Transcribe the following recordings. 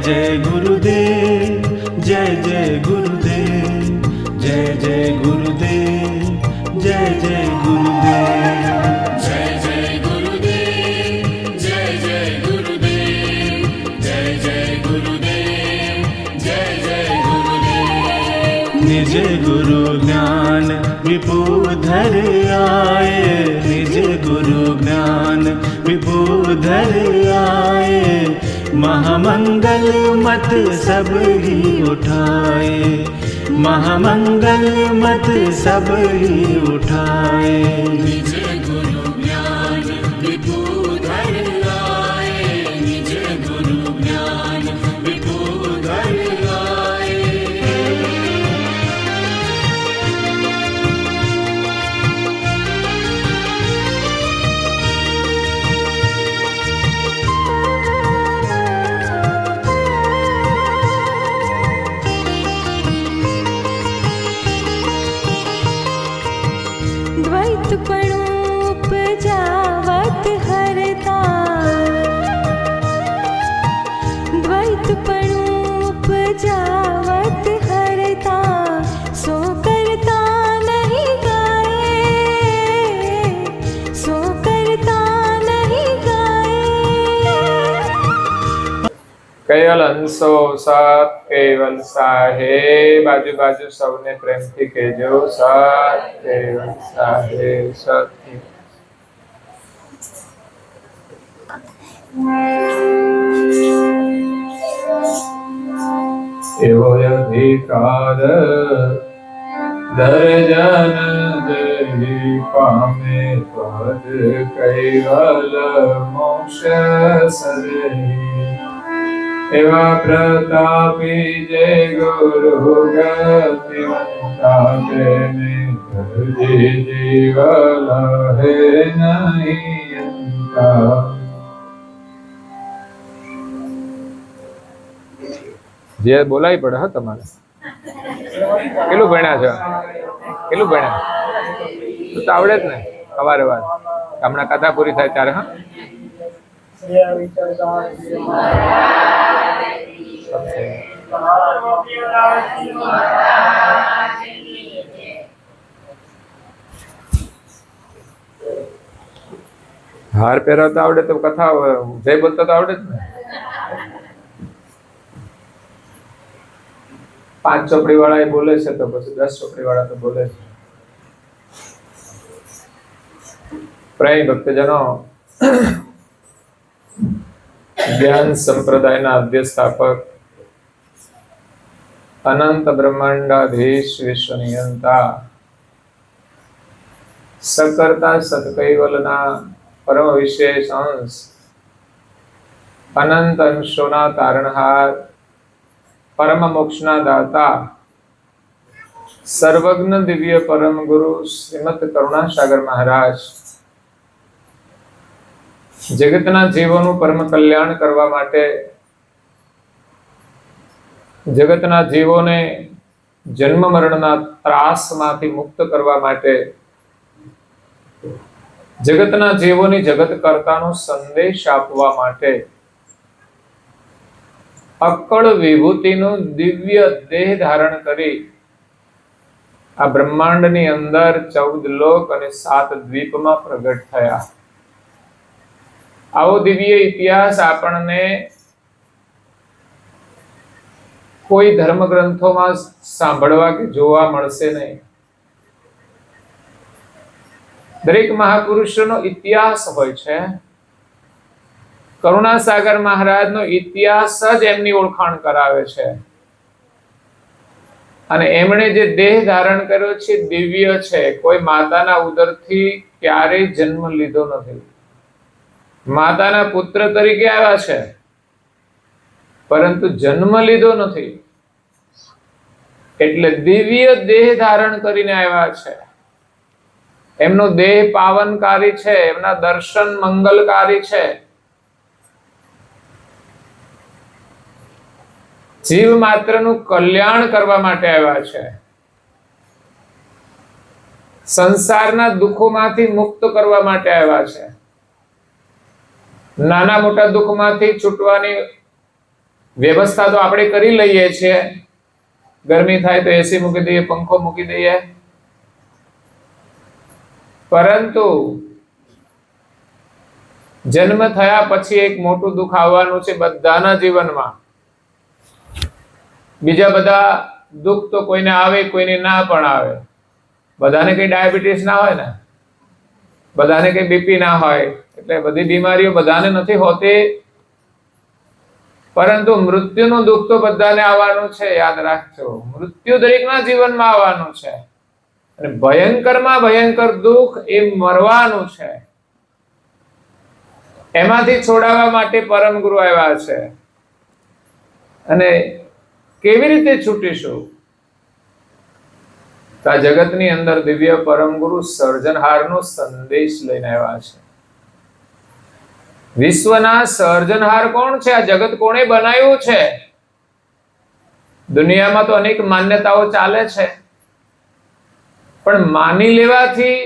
जय गुरुदेव, जय जय गुरुदेव, जय जय गुरुदेव, जय जय गुरुदेव, जय जय गुरुदेव, जय जय गुरुदेव, जय जय गुरुदेव, जय जय गुरुदेव। निज गुरु ज्ञान विबुधर आए, निज गुरु ज्ञान विबुधर आए, महामंगल मत सब ही उठाए, महामंगल मत सब ही उठाए। निज गुरु ज्ञान विबुधर आए, निज गुरु ज्ञान विबुधर आए। द्वैतपणु उपजावत हरता, द्वैतपणु उपजावत हरता, सो करता नहीं गाए, सो करता नहीं गाए। કેવલ હંસો સત કેવલ સાહેબ, બાજુ બાજુ સૌને પ્રેમથી કહેજો સત કેવલ સાહેબ સત। એવો અધિકાર દર્જન દેહી પામે પદ કૈવલ મોક્ષ સદહી। એવા પ્રતાપી જય ગુરુ ગતિવંતા પ્રેમે કરજે જીવલ હે નહીં અંતા। જે બોલાવી પડે હા તમારે। કેટલું ભણ્યા છો? કેટલું ભણ્યા? તો આવડે જ ને સવારે વાર હમણાં કથા પૂરી થાય ત્યારે। હા હાર પહેરવતા આવડે તો કથા જય બોલતા તો આવડે જ ને। 5 ચોપડી વાળા એ બોલે છે તો પછી 10 ચોપડી વાળા તો બોલે છે। પ્રાય ભક્તજનો, જ્ઞાન સંપ્રદાયના અધ્યસ્થાપક, અનંત બ્રહ્માંડાધીશ, વિશ્વ નિયંતા, સકર્તા સત્કૈવલના પરમ વિશેષ અંશ, અનંત અંશોના તારણહાર, પરમ મોક્ષના દાતા, સર્વજ્ઞ દિવ્ય પરમ ગુરુ શ્રીમદ કરુણાસાગર મહારાજ જગતના જીવોનું પરમ કલ્યાણ કરવા માટે, જગતના જીવોને જન્મ મરણના ત્રાસમાંથી મુક્ત કરવા માટે, જગતના જીવોની જગત કર્તાનો સંદેશ આપવા માટે અક્કડ વિભૂતિનું દિવ્ય દેહ ધારણ કરી આ બ્રહ્માંડની અંદર 14 લોક અને 7 દ્વીપમાં પ્રગટ થયા। આવો દિવ્ય ઇતિહાસ આપણને કોઈ ધર્મ ગ્રંથોમાં સાંભળવા કે જોવા મળશે નહીં। દરેક મહાપુરુષોનો ઇતિહાસ હોય છે। કરુણાસાગર મહારાજનો ઇતિહાસ જ એમની ઓળખાણ કરાવે છે। અને એમણે જે દેહ ધારણ કર્યો છે દિવ્ય છે। કોઈ માતાના ઉદરથી ક્યારેય જન્મ લીધો નથી, માતાના પુત્ર તરીકે આવ્યા છે પરંતુ જન્મ લીધો નથી, એટલે દિવ્ય દેહ ધારણ કરીને આવ્યા છે। એમનો દેહ પાવનકારી છે, એમના દર્શન મંગલકારી છે। જીવ માત્રનું કલ્યાણ કરવા માટે આવ્યા છે। સંસારના દુઃખોમાંથી મુક્ત કરવા માટે આવ્યા છે। નાના મોટા દુઃખમાંથી છૂટવાની વ્યવસ્થા તો આપણે કરી લઈએ છીએ, ગરમી થાય તો એસી મૂકી દઈએ, પંખો મૂકી દઈએ, પરંતુ જન્મ થયા પછી એક મોટું દુઃખ આવવાનું છે બધાના જીવનમાં. બીજા બધા દુઃખ તો કોઈને આવે, કોઈને ના પણ આવે. બધાને કઈ ડાયાબિટીસ ના હોય ને, બધાને કઈ બીપી ના હોય, એટલે બધી બીમારીઓ બધાને નથી હોતી, પરંતુ મૃત્યુનું દુઃખ તો બધાને આવવાનું છે. યાદ રાખજો, મૃત્યુ દરેકના જીવનમાં આવવાનું છે, અને ભયંકરમાં ભયંકર દુઃખ એ મરવાનું છે. એમાંથી છોડાવવા માટે પરમ ગુરુ આવ્યા છે. અને કેવી રીતે છૂટીશું? આ જગતની અંદર દિવ્ય પરમ ગુરુ સર્જનહારનો સંદેશ લઈને આવ્યા છે. વિશ્વના સર્જનહાર કોણ છે? આ જગત કોણે બનાવ્યું છે? દુનિયામાં તો અનેક માન્યતાઓ ચાલે છે, પણ માની લેવાથી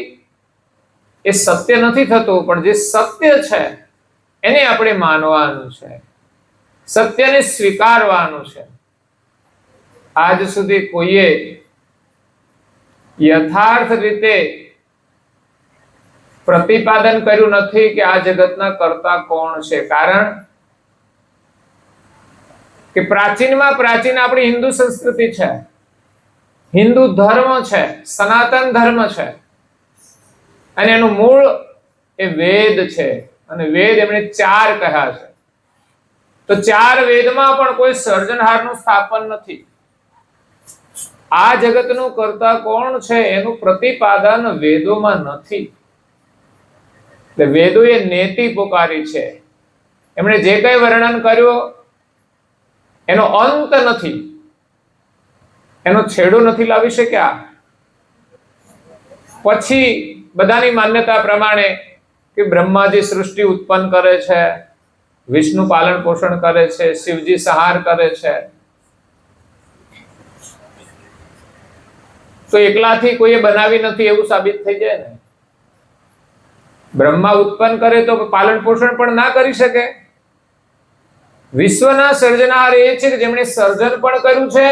એ સત્ય નથી થતું. પણ જે સત્ય છે એને આપણે માનવાનું છે, સત્યને સ્વીકારવાનું છે. આજ સુધી કોઈએ યથાર્થ રીતે પ્રતિપાદન કર્યું નથી કે આ જગતના કર્તા કોણ છે. કારણ કે પ્રાચીનમાં પ્રાચીન આપણી હિન્દુ સંસ્કૃતિ છે, હિન્દુ ધર્મ છે, સનાતન ધર્મ છે, અને એનું મૂળ એ વેદ છે. અને વેદ એમણે 4 કહ્યા છે. તો 4 વેદમાં પણ કોઈ સર્જનહારનું સ્થાપન નથી. આ જગતનું કર્તા કોણ છે એનું પ્રતિપાદન વેદોમાં નથી. એટલે વેદોએ નેતિ પોકારી છે. એમણે જે કંઈ વર્ણન કર્યું એનો અંત નથી, એનો છેડો નથી લાવી શક્યા. પછી બધાની માન્યતા પ્રમાણે કે બ્રહ્માજી સૃષ્ટિ ઉત્પન્ન કરે છે, વિષ્ણુ પાલન પોષણ કરે છે, શિવજી સંહાર કરે છે. તો એકલાથી કોઈએ બનાવી નથી એવું સાબિત થઈ જાય ને. બ્રહ્મા ઉત્પન્ન કરે તો પાલન પોષણ પણ ના કરી શકે. વિશ્વના સર્જનહાર એ છે કે જેમણે સર્જન પણ કર્યું છે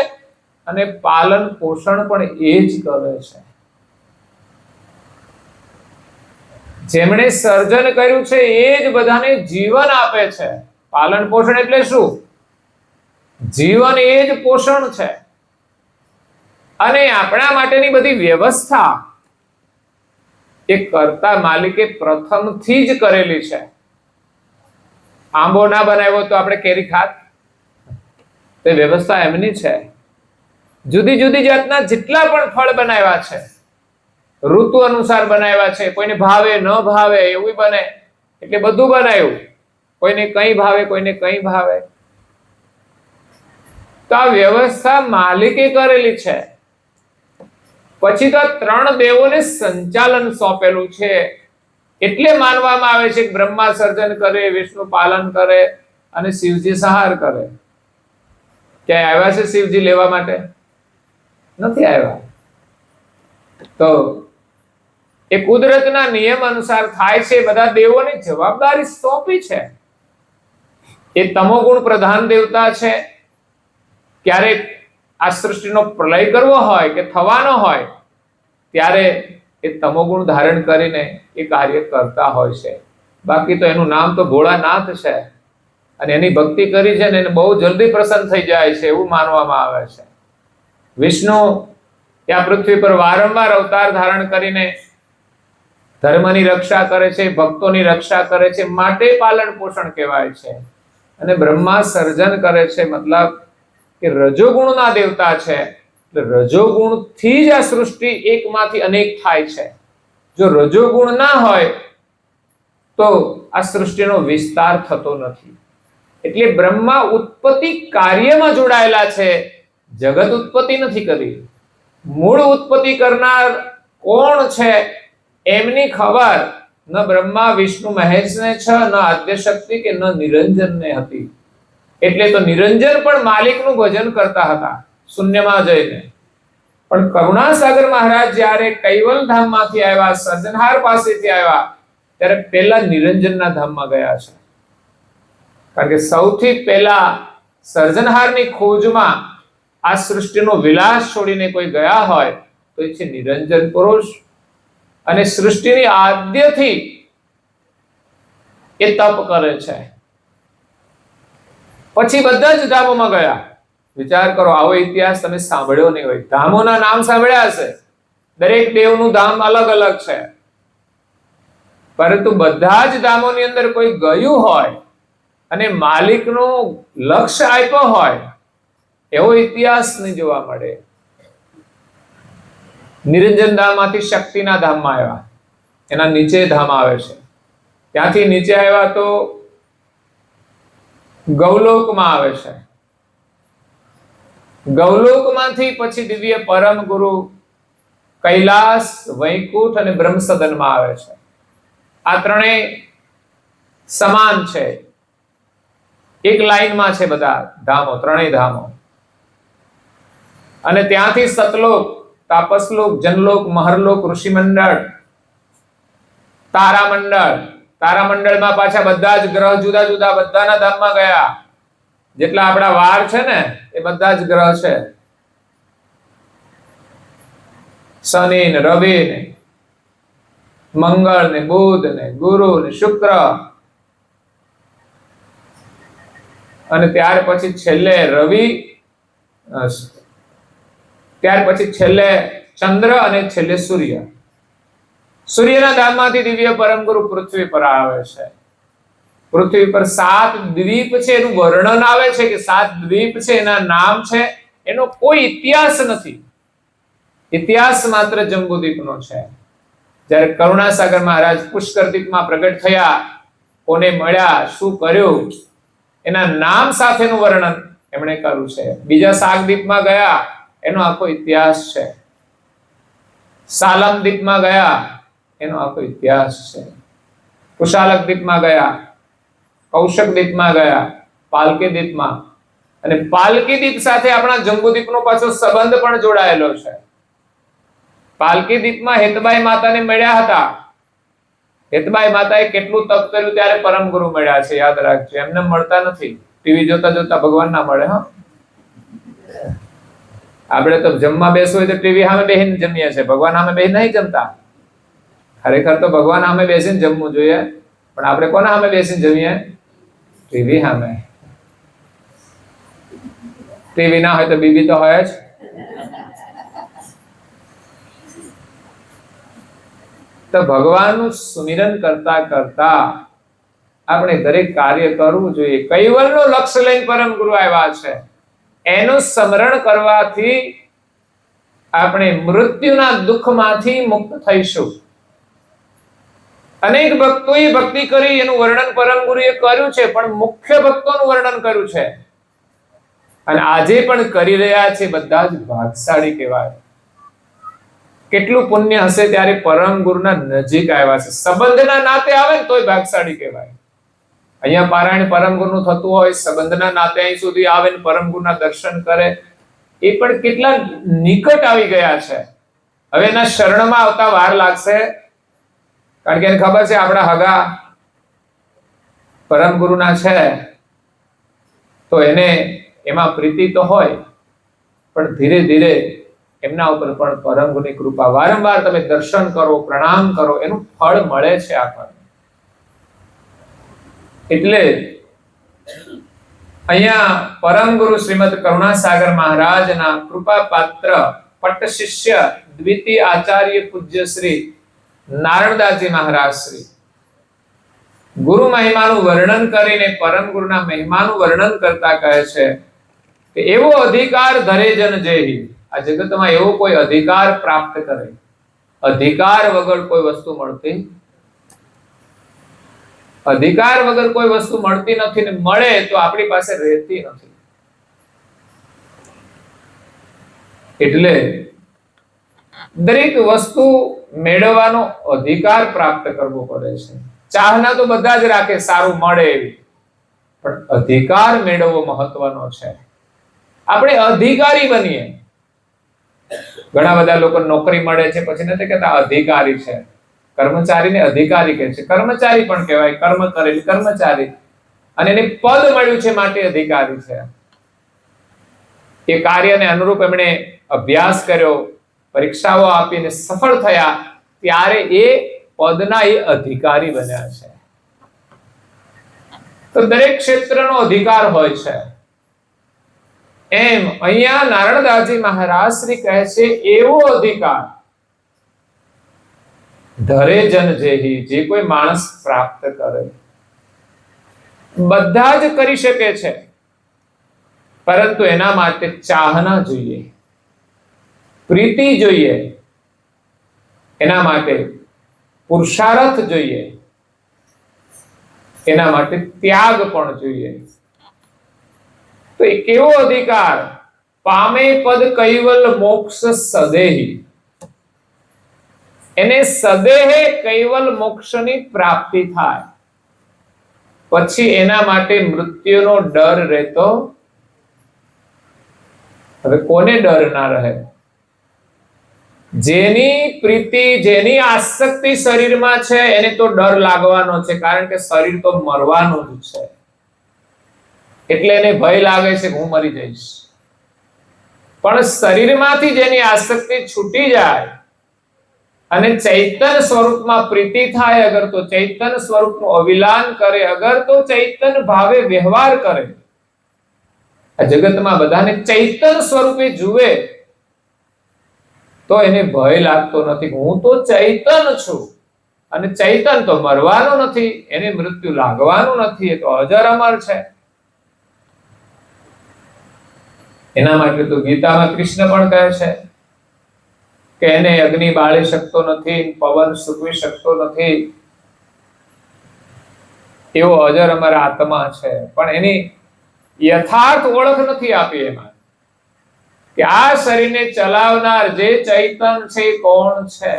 અને પાલન પોષણ પણ એ જ કરે છે. જેમણે સર્જન કર્યું છે એ જ બધાને જીવન આપે છે. પાલન પોષણ એટલે શું? જીવન એ જ પોષણ છે. અને આપણા માટેની બધી વ્યવસ્થા એ કર્તા માલિકે પ્રથમથી જ કરેલી છે. આંબો ના બનાવ્યો તો આપણે કેરી ખાત? તે વ્યવસ્થા એમની છે. જુદી જુદી જાતના જેટલા પણ ફળ બનાવ્યા છે, ઋતુ અનુસાર બનાવ્યા છે. કોઈને ભાવે ન ભાવે એવું બને, એટલે બધું બનાવ્યું. કોઈને કઈ ભાવે, કોઈને કઈ ભાવે. તો આ વ્યવસ્થા માલિકે કરેલી છે. પછી તો 3 દેવોને સંચાલન સોંપેલું છે. એટલે માનવામાં આવે છે કે બ્રહ્મા સર્જન કરે, વિષ્ણુ પાલન કરે અને શિવજી સંહાર કરે. ક્યાંય આવ્યા છે શિવજી લેવા માટે? નથી આવ્યા. તો એ કુદરતના નિયમ અનુસાર થાય છે. બધા દેવોને જવાબદારી સોંપી છે. એ તમોગુણ પ્રધાન દેવતા છે. ક્યારેક આ સૃષ્ટિનો પ્રલય કરવો હોય કે થવાનો હોય ત્યારે એ તમોગુણ ધારણ કરીને એ કાર્ય કરતા હોય છે. બાકી તો એનું નામ તો ભોળાનાથ છે, અને એની ભક્તિ કરી છે ને એને બહુ જલ્દી પ્રસન્ન થઈ જાય છે એવું માનવામાં આવે છે. વિષ્ણુ ત્યાં પૃથ્વી પર વારંવાર અવતાર ધારણ કરીને ધર્મની રક્ષા કરે છે, ભક્તોની રક્ષા કરે છે, માટે પાલન પોષણ કહેવાય છે. અને બ્રહ્મા સર્જન કરે છે, મતલબ કે રજોગુણના દેવતા છે. એટલે રજોગુણથી જ આ સૃષ્ટિ એકમાંથી અનેક થાય છે. જો રજોગુણ ના હોય તો આ સૃષ્ટિનો વિસ્તાર થતો નથી. એટલે બ્રહ્મા ઉત્પત્તિ કાર્યમાં જોડાયેલા છે, જગત ઉત્પત્તિ નથી કરી. મૂળ ઉત્પત્તિ કરનાર કોણ છે એમની ખબર ન બ્રહ્મા વિષ્ણુ મહેશને છે, ન આદ્યશક્તિ કે ન નિરંજનને હતી. એટલે તો નિરંજન પણ માલિકનું ભજન કરતા હતા શૂન્યમાં જઈને. પણ કરુણાસાગર મહારાજ જ્યારે કૈવલ ધામમાંથી આવ્યા, સર્જનહાર પાસેથી આવ્યા, ત્યારે પહેલા નિરંજનના ધામમાં ગયા છે. કારણ કે સૌથી પહેલા સર્જનહારની ખોજમાં આ સૃષ્ટિનો વિલાસ છોડીને કોઈ ગયા હોય તો એ છે નિરંજન પુરુષ. અને સૃષ્ટિની આદ્યથી એ તપ કરે છે, પછી બધા જ ધામોમાં ગયા. વિચાર કરો, આવો ઇતિહાસ તમે સાંભળ્યો નહીં હોય. ધામોના નામ સાંભળ્યા હશે, દરેક દેવનું ધામ અલગ અલગ છે, પરંતુ બધા જ ધામોની અંદર કોઈ ગયું હોય અને માલિકનું લક્ષ્ય આપ્યો હોય એવો ઇતિહાસ નહીં જોવા મળે. નિરંજન ધામમાંથી શક્તિના ધામમાં આવ્યા, એના નીચે ધામ આવે છે, ત્યાંથી નીચે આવ્યા તો ગૌલોકમાં આવે છે, ગૌલોકમાંથી પછી દિવ્ય પરમ ગુરુ કૈલાસ, વૈકુંઠ અને બ્રહ્મ સદનમાં આવે છે. આ ત્રણેય સમાન છે, એક લાઈનમાં છે બધા ધામો, ત્રણેય ધામો. અને ત્યાંથી સતલોક, તાપસલોક, જનલોક, મહરલોક, ઋષિમંડળ, તારામંડળ. તારામંડળમાં પાછા બધા જ ગ્રહ જુદા જુદા બધાના ધામમાં ગયા. જેટલા આપણા વાર છે ને એ બધા જ ગ્રહ છે, શનિ ને, રવિ ને, મંગળ ને, બુધ ને, ગુરુ ને, શુક્ર. અને ત્યાર પછી છેલ્લે રવિ, ત્યાર પછી છેલ્લે ચંદ્ર અને છેલ્લે સૂર્ય. સૂર્યના ધામમાંથી દિવ્ય પરમ ગુરુ પૃથ્વી પર આવે છે. પૃથ્વી પર 7 દ્વીપ છે, એનું વર્ણન આવે છે કે 7 દ્વીપ છે, એના નામ છે, એનો કોઈ ઇતિહાસ નથી. ઇતિહાસ માત્ર જંબુદ્વીપનો છે. જ્યારે કરુણાસાગર મહારાજ પુષ્કર દ્વીપમાં પ્રગટ થયા, કોને મળ્યા, શું કર્યું, એના નામ સાથેનું વર્ણન એમણે કર્યું છે. બીજા સાગદ્વીપમાં ગયા, એનો આખો ઇતિહાસ છે. સાલમ દ્વીપમાં ગયા, એનો આખો ઇતિહાસ છે. કુશાલક દ્વીપમાં ગયા, કૌશક દ્વીપમાં ગયા, પાલકી દ્વીપમાં. અને પાલકી દ્વીપ સાથે આપણા જંબુદ્વીપનો પાછો સંબંધ પણ જોડાયેલો છે. પાલકી દ્વીપમાં હેતબાઈ માતાને મળ્યા હતા. હેતબાઈ માતાએ કેટલું તપ કર્યું ત્યારે પરમ ગુરુ મળ્યા છે, યાદ રાખજો. એમને મળતા નથી, ટીવી જોતા જોતા ભગવાન ના મળે. હા, આપણે તો જમવા બેસવું હોય તો ટીવી સામે બેસીને જમીએ છીએ, ભગવાન સામે બેસી નહીં જમતા. ખરેખર તો ભગવાન સામે બેસીને જમવું જોઈએ, પણ આપણે કોના સામે બેસીને જમીએ? ટીવી સામે. ટીવી ના હોય તો બીબી તો હોય જ. તો ભગવાનનું સુમિરન કરતા કરતા આપણે દરેક કાર્ય કરવું જોઈએ. કૈવલ્યનું લક્ષ્ય લઈને પરમ ગુરુ આવ્યા છે, એનું સ્મરણ કરવાથી આપણે મૃત્યુના દુઃખમાંથી મુક્ત થઈશું. અનેક ભક્તોએ ભક્તિ કરી, એનું વર્ણન પરમ ગુરુએ કર્યું છે, પણ મુખ્ય ભક્તોનું વર્ણન કર્યું છે. અને આજે પણ કરી રહ્યા છે, બધા જ ભાગશાળી કહેવાય. કેટલું પુણ્ય હશે ત્યારે પરમ ગુરુના નજીક આવ્યા છે. સંબંધના નાતે આવે ને તોય ભાગશાળી કહેવાય. અહીંયા પારાયણ પરમ ગુરુનું થતું હોય, સંબંધના નાતે અહીં સુધી આવે ને પરમ ગુરુના દર્શન કરે, એ પણ કેટલા નિકટ આવી ગયા છે. હવે એના શરણમાં આવતા વાર લાગશે, કારણ કે એને ખબર છે આપણા હગા પરમ ગુરુના છે, તો એને એમાં પ્રીતિ તો હોય, પણ ધીરે ધીરે એમના ઉપર પણ પરમ ગુરુની કૃપા, વારંવાર તમે દર્શન કરો, પ્રણામ કરો, એનું ફળ મળે છે આપણને. એટલે અહીંયા પરમ ગુરુ શ્રીમદ કરુણાસાગર મહારાજના કૃપા પાત્ર પટ્ટ શિષ્ય દ્વિતીય આચાર્ય પૂજ્ય શ્રી નારણદાસજી મહારાજ શ્રી ગુરુ મહિમાનું વર્ણન કરીને પરમ ગુરુના મહિમાનું વર્ણન કરતા કહે છે કે એવો અધિકાર ધરે જન જેહી. આ જગતમાં એવો કોઈ અધિકાર પ્રાપ્ત કરે, અધિકાર વગર કોઈ વસ્તુ મળતી, અધિકાર વગર કોઈ વસ્તુ મળતી નથી, ને મળે તો આપણી પાસે રહેતી નથી. એટલે દરેક વસ્તુ મેળવવાનો અધિકાર પ્રાપ્ત કરવો પડે છે. ચાહના તો બધા જ રાખે સારું મળે એવી, પણ અધિકાર મેળવવો મહત્વનો છે. આપણે અધિકારી બનીએ. ઘણા બધા લોકો નોકરી મળે છે પછી નથી કહેતા અધિકારી છે, કર્મચારીને અધિકારી કહે છે. કર્મચારી પણ કહેવાય, કર્મ કરેલી કર્મચારી, અને એને પદ મળ્યું છે માટે અધિકારી છે. એ કાર્યને અનુરૂપ એમણે અભ્યાસ કર્યો, પરીક્ષાઓ આપીને સફળ થયા, ત્યારે એ પદના એ અધિકારી બન્યા છે. તો દરેક ક્ષેત્રનો અધિકાર હોય છે. એમ અહીંયા નારણદાસજી મહારાજ શ્રી કહે છે એવો અધિકાર ધરે જન જેહી, જે કોઈ માણસ પ્રાપ્ત કરે. બધા જ કરી શકે છે, પરંતુ એના માટે ચાહના જોઈએ, પ્રીતિ જોઈએ, એના માટે પુરુષાર્થ જોઈએ, એના માટે ત્યાગ પણ જોઈએ. તો એ કેવો અધિકાર? પામે પદ કૈવલ મોક્ષ સદેહી. એને સદેહે કૈવલ મોક્ષની પ્રાપ્તિ થાય, પછી એના માટે મૃત્યુનો ડર રહેતો. હવે કોને ડર ના રહે? જેની પ્રીતિ, જેની આસક્તિ શરીરમાં છે એને તો ડર લાગવાનો છે, કારણ કે શરીર તો મરવાનું જ છે. એટલે એને ભય લાગે છે કે હું મરી જઈશ. પણ શરીરમાંથી જેની આસક્તિ છૂટી જાય અને ચૈતન્ય સ્વરૂપમાં પ્રીતિ થાય, અગર તો ચૈતન્ય સ્વરૂપનું અવિલાન કરે, અગર તો ચૈતન્ય ભાવે વ્યવહાર કરે, આ જગતમાં બધાને ચૈતન્ય સ્વરૂપે જુએ, તો એને ભય લાગતો નથી. હું તો ચૈતન્ય છું અને ચૈતન્ય તો મરવાનું નથી, એને મૃત્યુ લાગવાનું નથી, એ તો અજર અમર છે. એના માટે તો ગીતામાં કૃષ્ણ પણ કહે છે કે એને અગ્નિ બાળી શકતો નથી, પવન સૂકવી શકતો નથી, એવો અજર અમર આત્મા છે. પણ એની યથાર્થ ઓળખ નથી આપી એમાં, કે આ શરીરને ચલાવનાર જે ચૈતન્ય છે કોણ છે?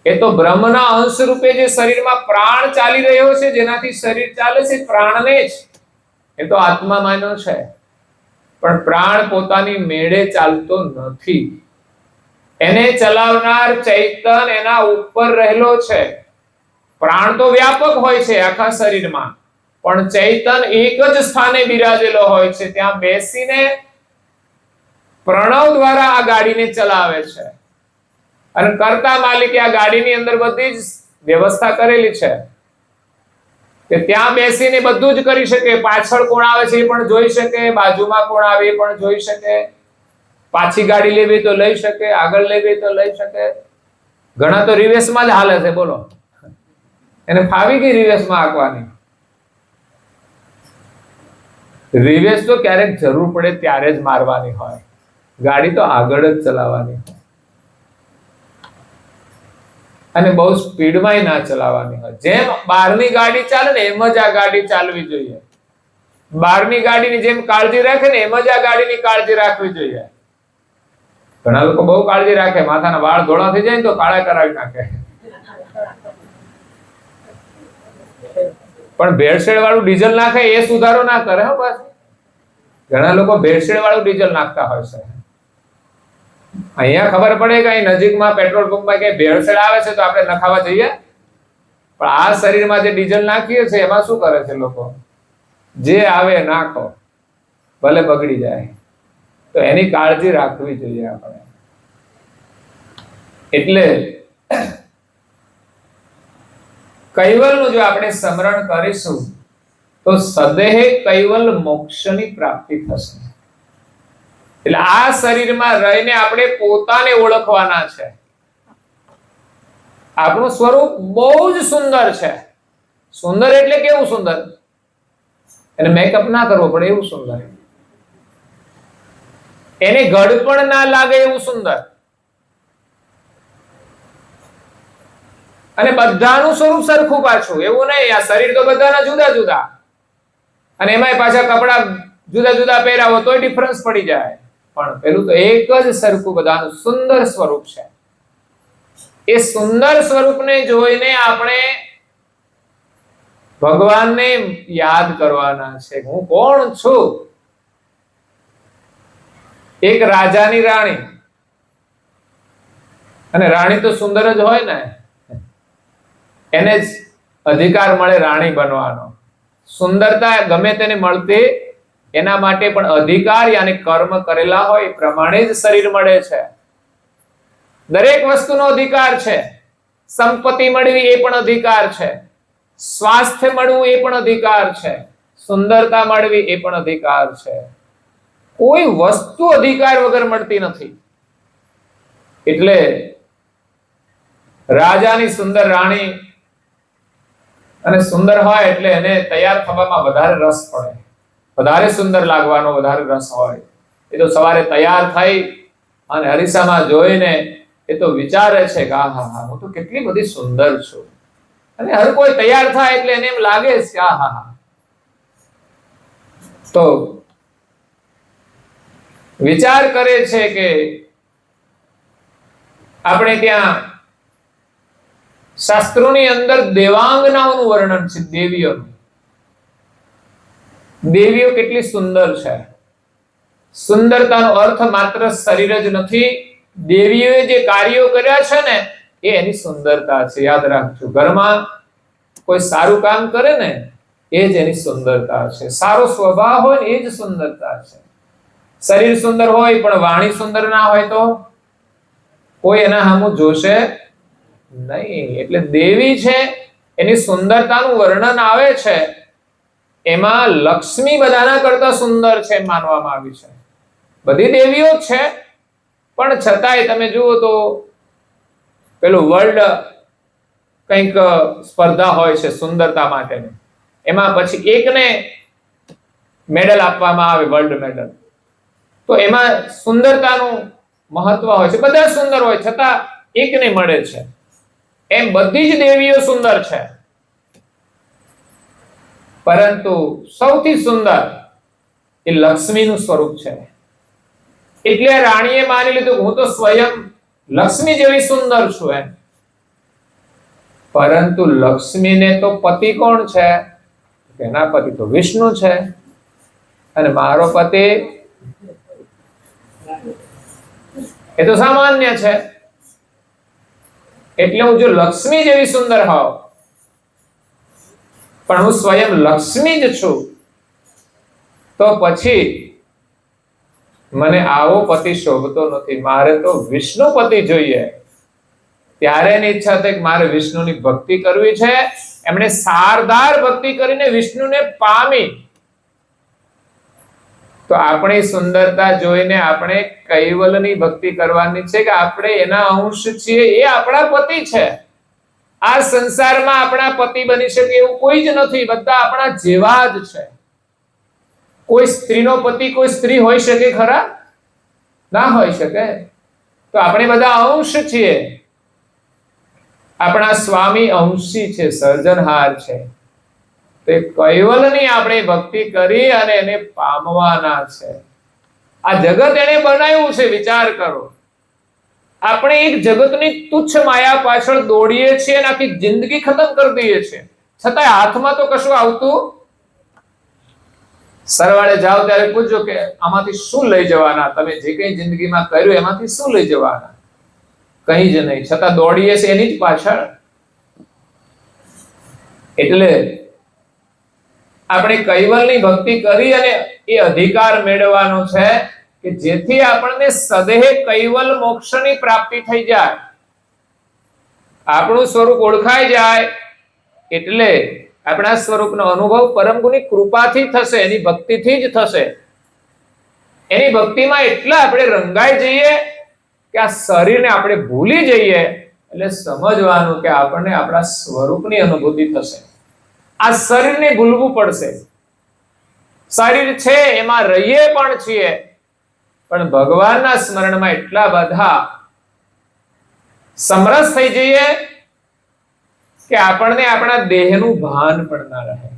એ તો બ્રહ્મના અંશ રૂપે જે શરીરમાં પ્રાણ ચાલી રહ્યો છે, જેનાથી શરીર ચાલે છે, પ્રાણને જ એ તો આત્મા માન્યો છે. પણ પ્રાણ પોતાની મેળે ચાલતો નથી. એને ચલાવનાર ચૈતન્ય એના ઉપર રહેલો છે. પ્રાણ તો વ્યાપક હોય છે આખા શરીરમાં, પણ ચૈતન્ય એક જ સ્થાને બિરાજેલો હોય છે. ત્યાં બેસીને પ્રણવ દ્વારા આ ગાડીને ચલાવે છે, અને કર્તા માલિકે આ ગાડીની અંદર બધી જ વ્યવસ્થા કરેલી છે કે ત્યાં બેસીને બધું જ કરી શકે. પાછળ કોણ આવે છે એ પણ જોઈ શકે, બાજુમાં કોણ આવે એ પણ જોઈ શકે, પાછી ગાડી લેવી તો લઈ શકે, આગળ લેવી તો લઈ શકે. ઘણા તો રિવેસમાં જ હાલે છે, બોલો, એને ફાવી ગઈ રિવેસમાં હાંકવાની. રિવેસ તો ક્યારેક જરૂર પડે ત્યારે જ મારવાની હોય, ગાડી તો આગળ જ ચલાવવાની હોય, અને બહુ સ્પીડમાં ના ચલાવવાની હોય. જેમ બહારની ગાડી ચાલે ને એમ જ આ ગાડી ચાલવી જોઈએ. બહારની ગાડીની જેમ કાળજી રાખે ને એમ જ આ ગાડીની કાળજી રાખવી જોઈએ. ઘણા લોકો બહુ કાળજી રાખે, માથાના વાળ ધોળા થઈ જાય ને તો કાળા કરાવી નાખે. પણ ભેળસેળ વાળું ડીઝલ નાખે એ સુધારો ના કરે. હા, બસ ઘણા લોકો ભેળસેળ વાળું ડીઝલ નાખતા હોય છે. અહીંયા ખબર પડે કે અહીં નજીકમાં પેટ્રોલ પંપમાં કઈ ભેળસેળ આવે છે તો આપણે નખાવા જઈએ, પણ આ શરીરમાં જે ડીઝલ નાખીએ છે એમાં શું કરે છે લોકો? જે આવે નાખો, ભલે બગડી જાય. તો એની કાળજી રાખવી જોઈએ આપણે. એટલે કૈવલનું જો આપણે સ્મરણ કરીશું તો સદેહે કૈવલ મોક્ષની પ્રાપ્તિ થશે. એટલે આ શરીરમાં રહીને આપણે પોતાને ઓળખવાના છે. આપણું સ્વરૂપ બહુ જ સુંદર છે. સુંદર એટલે કેવું સુંદર? એને મેકઅપ ના કરવો પડે એવું સુંદર, એને ગળપણ ના લાગે એવું સુંદર, અને બધાનું સ્વરૂપ સરખું પાછું એવું નહીં. આ શરીર તો બધાના જુદા જુદા, અને એમાંય પાછા કપડા જુદા જુદા પહેરાવો તોય ડિફરન્સ પડી જાય. પણ પેલું તો એક જ સરખું બધાનું સુંદર સ્વરૂપ છે. એ સુંદર સ્વરૂપને જોઈને આપણે ભગવાનને યાદ કરવાના છે. હું કોણ છું? એક રાજાની રાણી, અને રાણી તો સુંદર જ હોય ને, એને જ અધિકાર મળે રાણી બનવાનો. સુંદરતા ગમે તેને મળતી એના માટે પણ અધિકાર યાની કર્મ કરેલા હોય એ પ્રમાણે જ શરીર મળે છે. દરેક વસ્તુનો અધિકાર છે. સંપત્તિ મળવી એ પણ અધિકાર છે, સ્વાસ્થ્ય મળવું એ પણ અધિકાર છે, સુંદરતા મળવી એ પણ અધિકાર છે. કોઈ વસ્તુ અધિકાર વગર મળતી નથી. એટલે રાજાની સુંદર રાણી અને સુંદર હોય એટલે એને તૈયાર થવામાં વધારે રસ પડે, વધારે સુંદર લાગવાનો વધારે રસ હોય. એ તો સવારે તૈયાર થઈ અને અરીસામાં જોઈને એ તો વિચારે છે કે આહા હું તો કેટલી બધી સુંદર છું. અને હર કોઈ તૈયાર થાય એટલે એને એમ લાગે છે આહા. તો વિચાર કરે છે કે આપણે ત્યાં શાસ્ત્રોની અંદર દેવાંગનાઓનું વર્ણન છે, દેવીઓનું. દેવીઓ કેટલી સુંદર છે. સુંદરતાનો અર્થ માત્ર શરીર જ નથી. દેવીઓએ જે કાર્યો કર્યા છે ને એ એની સુંદરતા છે. યાદ રાખજો, ઘરમાં કોઈ સારું કામ કરે ને એ જ એની સુંદરતા છે. સારો સ્વભાવ હોય ને એ જ સુંદરતા છે. શરીર સુંદર હોય પણ વાણી સુંદર ના હોય તો કોઈ એના સામું જોશે નહીં. એટલે દેવી છે એની સુંદરતાનું વર્ણન આવે છે. એમાં લક્ષ્મી બધાના કરતા સુંદર છે એમ માનવામાં આવી છે. બધી દેવીઓ જ છે પણ છતાંય તમે જુઓ તો પેલું વર્લ્ડ કંઈક સ્પર્ધા હોય છે સુંદરતા માટેની, એમાં પછી એકને મેડલ આપવામાં આવે, વર્લ્ડ મેડલ. તો એમાં સુંદરતાનું મહત્વ હોય છે. બધા સુંદર હોય છતાં એકને મળે છે. એમ બધી જ દેવીઓ સુંદર છે પરંતુ સૌથી સુંદર એ લક્ષ્મીનું સ્વરૂપ છે. એટલે રાણીએ માની લીધું હું તો સ્વયં લક્ષ્મી જેવી સુંદર છું એમ. પરંતુ લક્ષ્મીને તો પતિ કોણ છે? એના પતિ તો વિષ્ણુ છે અને મારો પતિ એ તો સામાન્ય છે. એટલે હું જો લક્ષ્મી જેવી સુંદર હોઉં પણ હું સ્વયં લક્ષ્મી જ છું તો પછી મને આવો પતિ શોભતો નથી. મારે તો વિષ્ણુ પતિ જોઈએ. ત્યારે એની ઈચ્છા થઈ કે મારે વિષ્ણુની ભક્તિ કરવી છે. એમણે સારદાર ભક્તિ કરીને વિષ્ણુને પામી. તો આપણી સુંદરતા જોઈને આપણે કૈવલ્યની ભક્તિ કરવાની છે કે આપણે એના અંશ છીએ, એ આપણા પતિ છે. આ સંસારમાં આપણા પતિ બની શકે એવું કોઈ જ નથી. બધા આપણા જેવા જ છે. કોઈ સ્ત્રીનો પતિ કોઈ સ્ત્રી હોઈ શકે ખરા? ના હોઈ શકે. તો આપણે બધા અંશ છીએ. આપણા સ્વામી અંશી છે, સર્જનહાર છે. તો કૈવલ્યની આપણે ભક્તિ કરી અને એને પામવાના છે. આ જગત એને બનાવ્યું છે, વિચાર કરો. આપણે એક જગતની તુચ્છ માયા પાછળ દોડીએ છીએ અને આખી જિંદગી ખતમ કરી દઈએ છીએ, છતાંય હાથમાં તો કશું આવતું. સરવાળે જાઓ ત્યારે પૂછજો કે આમાંથી શું લઈ જવાના? તમે જે કઈ જિંદગીમાં કર્યું એમાંથી શું લઈ જવાના? કઈ જ નહીં. છતાં દોડીએ છીએ એની જ પાછળ. એટલે આપણે કૈવલ્યની ભક્તિ કરી અને એ અધિકાર મેળવવાનો છે કે જેથી આપણને સદેહ કૈવલ મોક્ષની પ્રાપ્તિ થઈ જાય. આપણું સ્વરૂપ ઓળખાઈ જાય એટલે આપણા સ્વરૂપનો અનુભવ પરમ ગુરુની કૃપાથી થશે, એની ભક્તિથી જ થશે. એની ભક્તિમાં એટલા આપણે રંગાઈ જઈએ કે આ શરીરને આપણે ભૂલી જઈએ. એટલે સમજવાનું કે આપણને આપણા સ્વરૂપની અનુભૂતિ થશે. આ શરીરને ભૂલવું પડશે. શરીર છે એમાં રહીએ પણ છીએ પણ ભગવાનના સ્મરણમાં એટલા બધા સમરસ થઈ જઈએ કે આપણને આપણા દેહનું ભાન પણ ના રહે.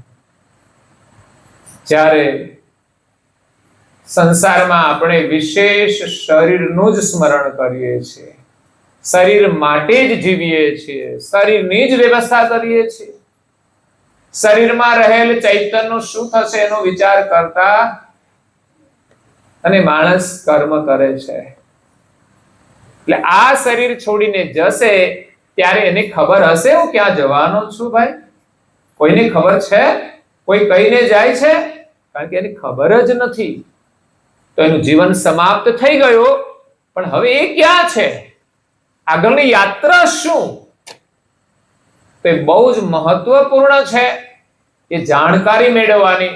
જ્યારે સંસારમાં આપણે વિશેષ શરીરનું જ સ્મરણ કરીએ છીએ, શરીર માટે જ જીવીએ છીએ, શરીરની જ વ્યવસ્થા કરીએ છીએ, શરીરમાં રહેલ ચૈતન્યનું શું થશે એનો વિચાર કરતા અને માણસ કર્મ કરે છે. એટલે આ શરીર છોડીને જશે ત્યારે એને ખબર હશે હું ક્યાં જવાનો છું? ભાઈ, કોઈને ખબર છે? કોઈ કહીને જાય છે? કારણ કે એની ખબર જ નથી. તો એનું જીવન સમાપ્ત થઈ ગયું, પણ હવે એ ક્યાં છે, આગળની યાત્રા શું, તો એ બહુ જ મહત્વપૂર્ણ છે એ જાણકારી મેળવવાની,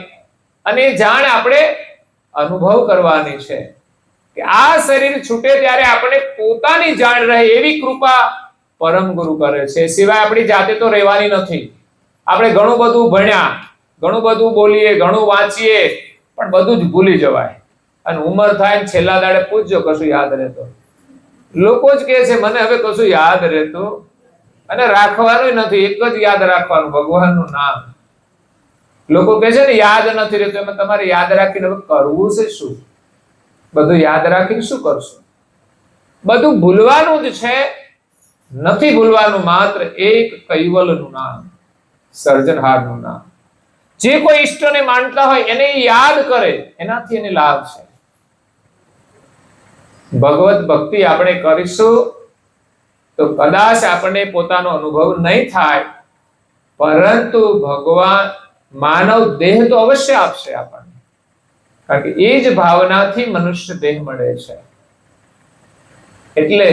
અને એ જાણ આપણે અનુભવ કરવાની છે કે આ શરીર છૂટે ત્યારે આપણે પોતાની જાણ રહે એવી કૃપા પરમ ગુરુ કરે છે. સિવાય આપણી જાતે તો રહેવાની નથી. આપણે ઘણું બધું ભણ્યા, ઘણું બધું બોલીએ, ઘણું વાંચીએ, પણ બધું જ ભૂલી જવાય. અને ઉંમર થાય છેલ્લા દાડે પૂછજો કશું યાદ રહેતો. લોકો જ કહે છે મને હવે કશું યાદ રહેતું, અને રાખવાનું નથી, એક જ યાદ રાખવાનું, ભગવાનનું નામ. લોકો કહે છે ને યાદ નથી રહેતું, એમાં તમારે યાદ રાખીને હવે કરવું છે શું? બધું યાદ રાખીને શું કરશું? બધું ભૂલવાનું જ છે. નથી ભૂલવાનું, માત્ર એક કૈવલનું નામ, સર્જનહારનું નામ. જે કોઈ ઈષ્ટને માનતા હોય એને યાદ કરે, એનાથી એને લાભ છે. ભગવત ભક્તિ આપણે કરીશું તો કદાચ આપણને પોતાનો અનુભવ નહીં થાય, પરંતુ ભગવાન માનવ દેહ તો અવશ્ય આપશે આપણને, કારણ કે એ જ ભાવનાથી મનુષ્ય દેહ મળે છે. એટલે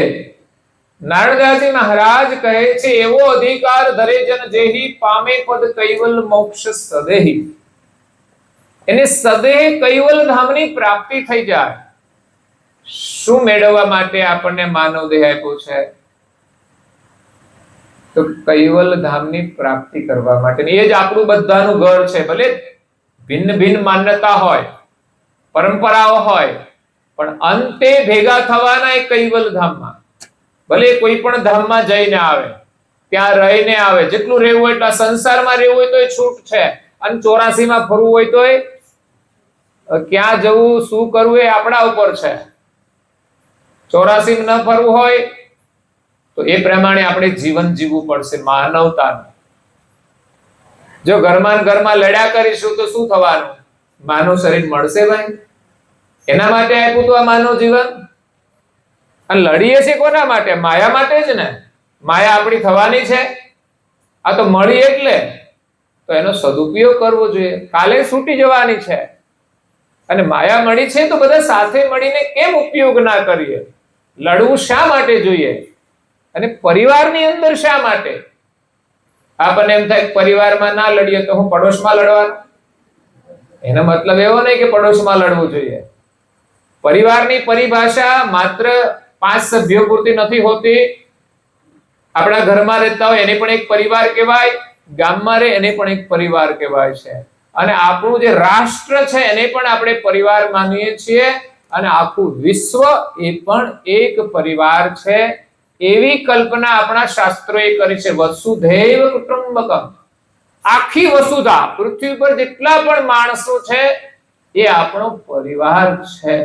નારદજી મહારાજ કહે છે એવો અધિકાર ધરે જન જેહી પામે પદ કૈવલ મોક્ષ સદેહી. એને સદેહ કૈવલ ધામની પ્રાપ્તિ થઈ જાય. શું મેળવવા માટે આપણને માનવ દેહ આપ્યો છે? તો કૈવલ ધામની પ્રાપ્તિ કરવા માટે. એ જ આપણું બધાનું ઘર છે. ભલે ભિન્ન ભિન્ન માન્યતા હોય, પરંપરાઓ હોય, પણ અંતે ભેગા થવાના એ કૈવલ ધામમાં. ભલે કોઈ પણ ધામમાં જઈને આવે, ત્યાં રહીને આવે, જેટલું રહેવું હોય એટલા. સંસારમાં રહેવું હોય તો એ છૂટ છે, અને 84 માં ફરવું હોય તો ક્યાં જવું, શું કરવું એ આપણા ઉપર છે. 84 ન ફરવું હોય તો એ પ્રમાણે આપણે જીવન જીવવું પડશે માનવતાનું. જો ઘરમાં લડ્યા કરીશું તો શું થવાનું? માનવ શરીર મળશે ભાઈ? એના માટે આપ્યું તો આ માનવ જીવન. અને લડીએ છીએ કોના માટે? માયા માટે જ ને. માયા આપણી થવાની છે. આ તો મળી એટલે તો એનો સદુપયોગ કરવો જોઈએ. કાલે છૂટી જવાની છે, અને માયા મળી છે તો બધા સાથે મળીને કેમ ઉપયોગ ના કરીએ? લડવું શા માટે જોઈએ? અને પરિવારની અંદર શા માટે? આપણને એમ થાય પરિવારમાં ના લડીએ તો હું પડોશમાં લડવાનું. એનો મતલબ એવો નહીં કે પડોશમાં લડવું જોઈએ. પરિવારની પરિભાષા માત્ર 5 સભ્યો પૂરતી નથી હોતી. આપણા ઘરમાં રહેતા હોય એને પણ એક પરિવાર કહેવાય, ગામમાં રહે એને પણ એક પરિવાર કહેવાય છે, અને આપણું જે રાષ્ટ્ર છે એને પણ આપણે પરિવાર માનીએ છીએ, અને આખું વિશ્વ એ પણ એક પરિવાર છે. એવી કલ્પના આપણા શાસ્ત્રોએ કરી છે. વસુધૈવ કુટુંબકમ. આખી વસુધા, પૃથ્વી પર જેટલા પણ માણસો છે એ આપણો પરિવાર છે.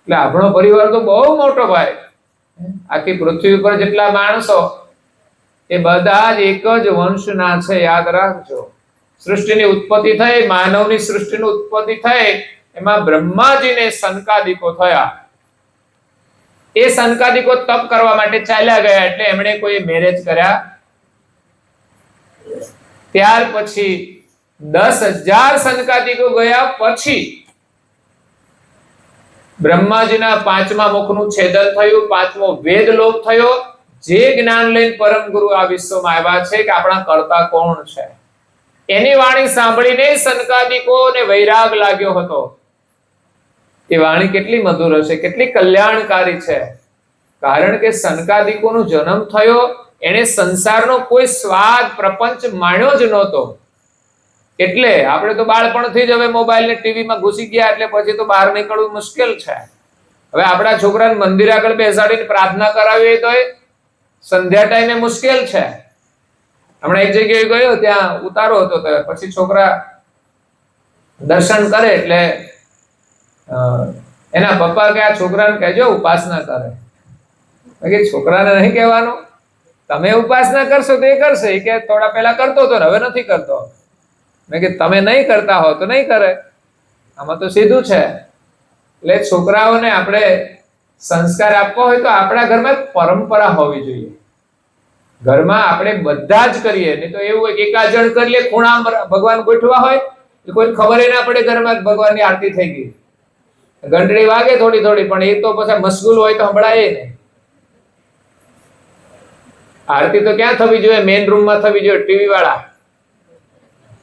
એટલે આપણો પરિવાર તો બહુ મોટો ભાઈ. આખી પૃથ્વી પર જેટલા માણસો એ બધા જ એક જ વંશના છે. યાદ રાખજો. સૃષ્ટિની ઉત્પત્તિ થઈ, માનવની સૃષ્ટિની ઉત્પત્તિ થઈ, એમાં બ્રહ્માજીને સંકાદિકો થયા. એ સંકાદિકો તપ કરવા માટે ચાલ્યા ગયા, એટલે એમણે કોઈ મેરેજ કર્યા. ત્યાર પછી 10,000 સંકાદિકો ગયા પછી બ્રહ્માજીના 5મા મુખનું છેદન થયું, 5મો વેદ લોપ થયો. જે જ્ઞાન લઈને પરમ ગુરુ આ વિશ્વમાં આવ્યા છે કે આપણા કર્તા કોણ છે, એની વાણી સાંભળીને સંકાદિકોને વૈરાગ લાગ્યો હતો. એ વાણી કેટલી મધુર હશે, કેટલી કલ્યાણકારી છે. કારણ કે સંકાદિકોનો જન્મ થયો, એને સંસારનો કોઈ સ્વાદ પ્રપંચ માણ્યો જ નહોતો. એટલે આપણે તો બાળપણથી જ હવે મોબાઈલ ને ટીવીમાં ઘૂસી ગયા, એટલે પછી તો બહાર નીકળવું મુશ્કેલ છે. હવે આપણા છોકરાને મંદિર આગળ બેસાડીને પ્રાર્થના કરાવી તો સંધ્યા ટાઈમે મુશ્કેલ છે. હમણાં એક જગ્યાએ ગયો, ત્યાં ઉતારો હતો, તો પછી છોકરા દર્શન કરે એટલે એના પપ્પા કે આ છોકરાને કહેજો ઉપાસના કરે. છોકરાને નહીં કહેવાનું, તમે ઉપાસના કરશો તો એ કરશે. કે થોડા પહેલા કરતો હતો ને હવે નથી કરતો. મેં કે તમે નહીં કરતા હો તો નહીં કરે. આમાં તો સીધું છે. એટલે છોકરાઓને આપણે સંસ્કાર આપવો હોય તો આપણા ઘરમાં પરંપરા હોવી જોઈએ. ઘરમાં આપણે બધા જ કરીએ, નહીં તો એવું હોય કે એકાદ જણ કરી લે, ખૂણા ભગવાન ગોઠવા હોય, કોઈ ખબર ના પડે ઘરમાં ભગવાનની આરતી થઈ ગઈ. ઘંટડી વાગે થોડી થોડી, પણ એ તો પછી મશગુલ હોય તો સંભળાય નહીં. આરતી તો ક્યાં થવી જોઈએ? મેઇન રૂમમાં થવી જોઈએ. ટીવી વાળા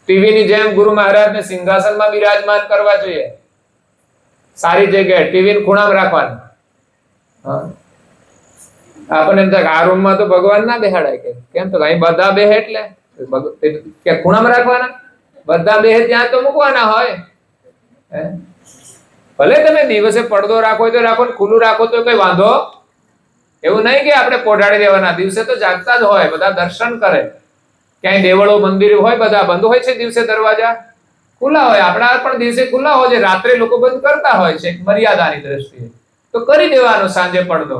ટીવી ની જેમ ગુરુ મહારાજને સિંહાસનમાં બિરાજમાન કરવા જોઈએ. સારી જગ્યાએ ટીવી ખૂણામાં રાખવાનું. આપણને એમ થાય આ રૂમમાં તો ભગવાન ના બેહાડાય. કેમ? તો અહીં બધા બેહે એટલે કે ખૂણામાં રાખવાના? બધા બેહે ત્યાં તો મૂકવાના હોય. ભલે તમે દિવસે પડદો રાખો તો રાખો, ખુલ્લું રાખો તો કઈ વાંધો. એવું નહીં કે આપણે પોઢાડી દેવાના. દિવસે તો જાગતા જ હોય, બધા દર્શન કરે. ક્યાંય દેવળો મંદિર હોય બધા બંધ હોય છે, દિવસે દરવાજા ખુલ્લા હોય. આપણા પણ દિવસે ખુલ્લા હોય છે, રાત્રે લોકો બંધ કરતા હોય છે મર્યાદાની દ્રષ્ટિએ. તો કરી દેવાનો સાંજે પડદો.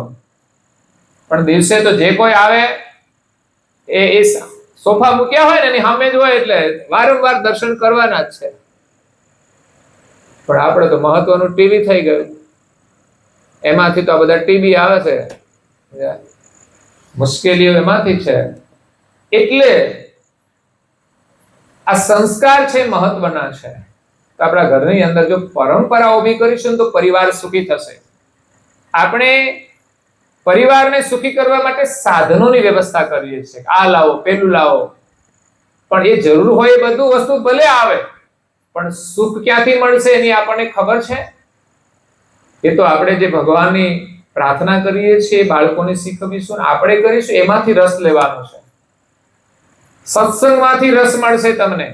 પણ દિવસે તો જે કોઈ આવે એ સોફા મૂક્યા હોય ને એની સામે જ હોય, એટલે વારંવાર દર્શન કરવાના જ છે. પણ આપણે તો મહત્વનું ટીવી થઈ ગયું. એમાંથી તો આ બધા ટીવી આવે છે, મુશ્કેલીઓ એમાંથી છે. એટલે આ સંસ્કાર છે મહત્વના છે. તો આપણા ઘરની અંદર જો પરંપરા ઊભી કરીશું તો પરિવાર સુખી થશે. આપણે પરિવારને સુખી કરવા માટે સાધનોની વ્યવસ્થા કરીએ છીએ. આ લાવો, પેલું લાવો, પણ એ જરૂર હોય એ બધું વસ્તુ ભલે આવે, પણ સુખ ક્યાંથી મળશે એની આપણને ખબર છે? એ તો આપણે જે ભગવાનની પ્રાર્થના કરીએ છીએ, બાળકોને શીખવીશું, આપણે કરીશું, એમાંથી રસ લેવાનો છે. સત્સંગમાંથી રસ મળશે તમને.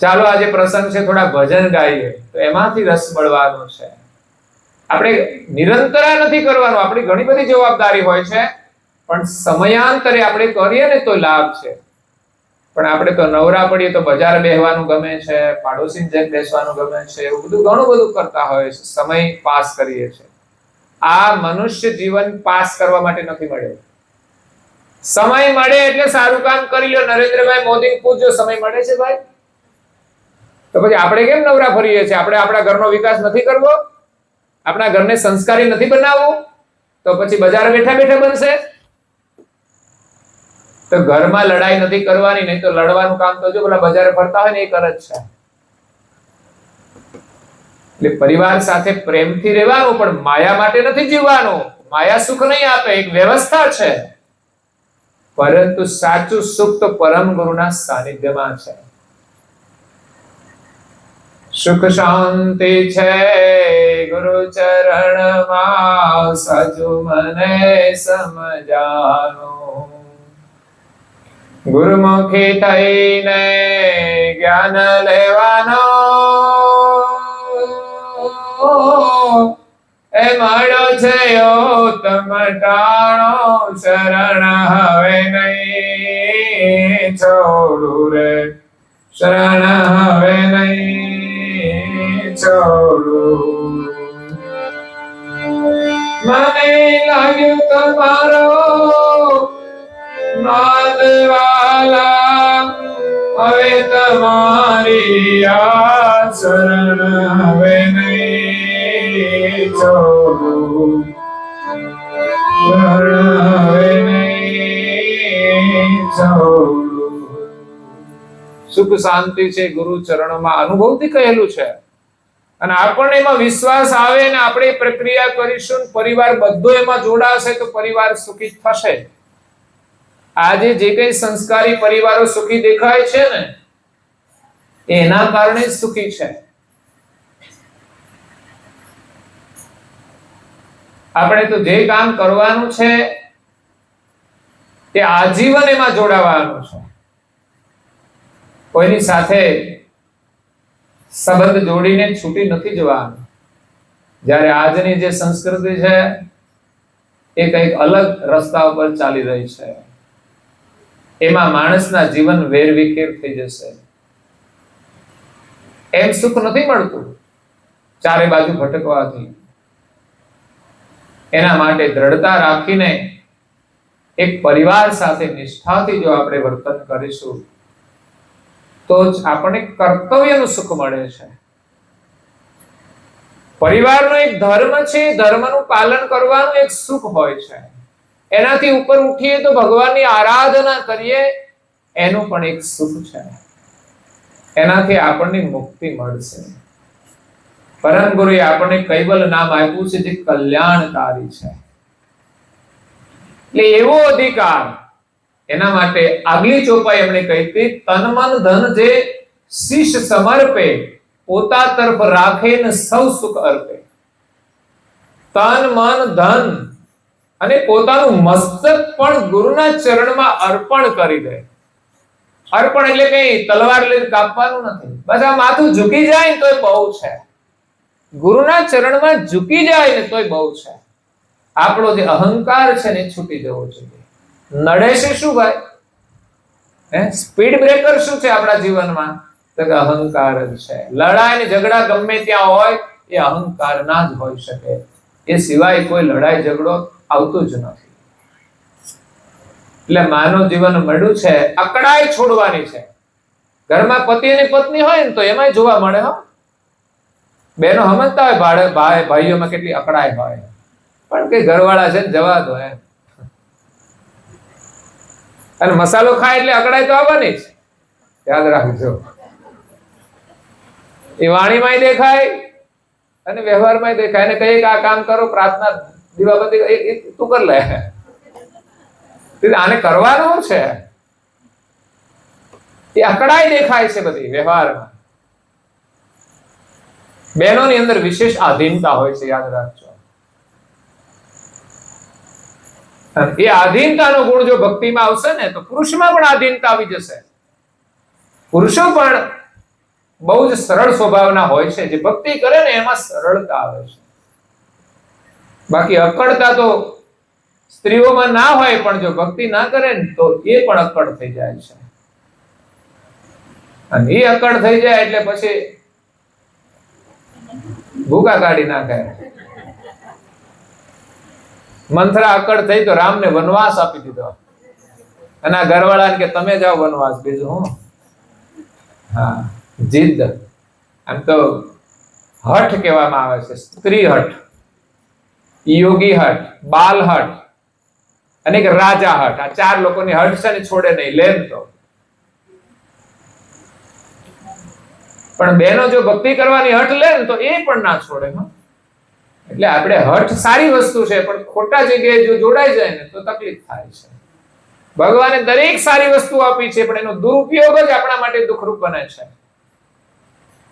ચાલો આજે પ્રસંગ છે, થોડા ભજન ગાઈએ, તો એમાંથી રસ મળવાનો છે. આપણે નિરંતર નથી કરવાનું. આપણી ઘણી બધી જવાબદારી હોય છે, પણ સમયાંતરે આપણે કરીએ ને તો લાભ છે. પણ આપણે તો નવરા પડીએ તો બજાર બેહવાનું ગમે છે, પાડોશી જેમ બેસવાનું ગમે છે, એવું બધું ઘણું બધું કરતા હોય છે, સમય પાસ કરીએ છીએ. આ મનુષ્ય જીવન પાસ કરવા માટે નથી મળ્યો. સમય મળે એટલે સારું કામ કરી લો. નરેન્દ્રભાઈ મોદી પૂછજો, સમય મળે છે ભાઈ? તો પછી આપણે કેમ નવરા ફરીએ છીએ? આપણે આપણા ઘરનો વિકાસ નથી કરવો? આપણા ઘરને સંસ્કારી નથી બનાવવું? તો પછી બજાર બેઠા બેઠા બનશે? તો ઘરમાં લડાઈ નથી કરવાની, નહીં તો લડવાનું કામ તો જો પેલા બજારે ફરતા હોય ને એ કરે જ છે. એટલે પરિવાર સાથે પ્રેમથી રહેવાનું, પણ માયા માટે નથી જીવવાનું. માયા સુખ નહીં આપે, એક વ્યવસ્થા છે. પરંતુ સાચું સુખ તો પરમ ગુરુના સાનિધ્યમાં છે. સુખ શાંતિ છે ગુરુ ચરણમાં, સાચું મને સમજાનું. ગુરુમુખી થઈને જ્ઞાન લેવાનો, એ મળ્યો છે ઉત્તમ ટાણો. શરણ હવે નહીં છોડું રે, શરણ હવે નહીં છોડું. મને લાગ્યું તમારો નાદવાલા, હવે તમારી આ શરણ હવે નહીં છોડું, શરણ હવે નહીં છોડું. સુખ શાંતિ છે ગુરુ ચરણમાં, અનુભવથી કહેલું છે. અને આપણને એમાં વિશ્વાસ આવે ને આપણે પ્રક્રિયા કરીશું, પરિવાર બધો એમાં જોડાશે તો પરિવાર સુખી થશે. આજે જે કઈ સંસ્કારી પરિવારો સુખી દેખાય છે ને, એના કારણે સુખી છે. આપણે તો જે કામ કરવાનું છે તે આજીવન એમાં જોડાવાનું છે. કોઈની સાથે સંબંધ જોડીને છૂટી નથી જવાનું. જ્યારે આજની જે સંસ્કૃતિ છે એ કંઈક અલગ રસ્તા ઉપર ચાલી રહી છે. એમાં માણસના જીવન વેરવિખેર થઈ જશે. એમ સુખ નથી મળતું ચારે બાજુ ભટકવાથી. એના માટે દ્રઢતા રાખીને એક પરિવાર સાથે નિષ્ઠાથી જો આપણે વર્તન કરીશું તો જ આપણને કર્તવ્યનું સુખ મળે છે. પરિવારનો એક ધર્મ છે, ધર્મનું પાલન કરવાનું એક સુખ હોય છે. એનાથી ઉપર ઉઠીએ તો ભગવાનની આરાધના કરીએ એનું પણ એક સુખ છે. એનાથી આપણને મુક્તિ મળશે. પરમ ગુરુએ આપણને કૈવલ નામ આપ્યું છે જે કલ્યાણકારી છે. એટલે એવો અધિકાર, એના માટે આગલી ચોપાઈ એમણે કહી હતી, તન મન ધન જે શીશ સમર્પે, પોતા તરફ રાખે ને સૌ સુખ અર્પે. તન મન ધન અને પોતાનું મસ્તક પણ ગુરુના ચરણમાં અર્પણ કરી દે. અર્પણ એટલે કઈ તલવાર લઈને કાપવાનું નથી, બસ આ માથું ઝૂકી જાય ને તોય બહુ છે. ગુરુના ચરણમાં ઝૂકી જાય ને તોય બહુ છે. આપણો જે અહંકાર છે ને છૂટી જવો જોઈએ. નડે છે શું ભાઈ? સ્પીડ બ્રેકર શું છે આપણા જીવનમાં? તો કે અહંકાર જ છે. લડાઈ ને ઝઘડા ગમે ત્યાં હોય એ અહંકાર ના જ હોઈ શકે. એ સિવાય કોઈ લડાઈ ઝઘડો આવતું જ નથી. એટલે માનવ જીવન મળ્યું છે, અકડાઈ છોડવાની છે. ઘરમાં પતિ અને પત્ની હોય ને તો એમાં જોવા મળે. હો, બહેનો સમજતા હોય ભાઈઓમાં કેટલી અકડાઈ હોય, પણ કે ઘરવાળા છે જવા દો એમ. અને મસાલો ખાય એટલે અકડાઈ તો આવવાની જ, યાદ રાખજો. એ વાણીમાંય દેખાય અને વ્યવહારમાં દેખાય. અને કહીએ કે આ કામ કરો, પ્રાર્થના દીવાબત્તી તું કર લે. આને કરવાનું છે, એ અકડાઈ દેખાય છે બધી વ્યવહારમાં. બહેનોની અંદર વિશેષ આધીનતા હોય છે, યાદ રાખજો. એ આધીનતાનો ગુણ જો ભક્તિમાં આવશે ને તો પુરુષમાં પણ આધીનતા આવી જશે. પુરુષો પણ બહુ જ સરળ સ્વભાવના હોય છે. જે ભક્તિ કરે ને એમાં સરળતા આવે છે. બાકી અકડતા તો સ્ત્રીઓમાં ના હોય, પણ જો ભક્તિ ના કરે ને તો એ પણ અકડ થઈ જાય છે. અને એ અકડ થઈ જાય એટલે પછી ભૂકા કાઢી નાખે. મંથરા અકડ થઈ તો રામને વનવાસ આપી દીધો, અને આ ઘરવાળાને કે તમે જાઓ વનવાસ, બીજું હું. હા, જીદ. આમ તો હઠ કહેવામાં આવે છે. સ્ત્રી હઠ, યોગી હઠ, બાલ હઠ અને એક રાજા હઠ. આ ચાર લોકોની હઠ છે ને છોડે નહીં, લેન તો. પણ બહેનો જો ભક્તિ કરવાની હઠ લે ને તો એ પણ ના છોડે. એટલે આપણે હઠ સારી વસ્તુ છે, પણ ખોટા જગ્યાએ જો જોડાઈ જાય ને તો તકલીફ થાય છે. ભગવાને દરેક સારી વસ્તુ આપી છે, પણ એનો દુરુપયોગ જ આપણા માટે દુઃખરૂપ બને છે.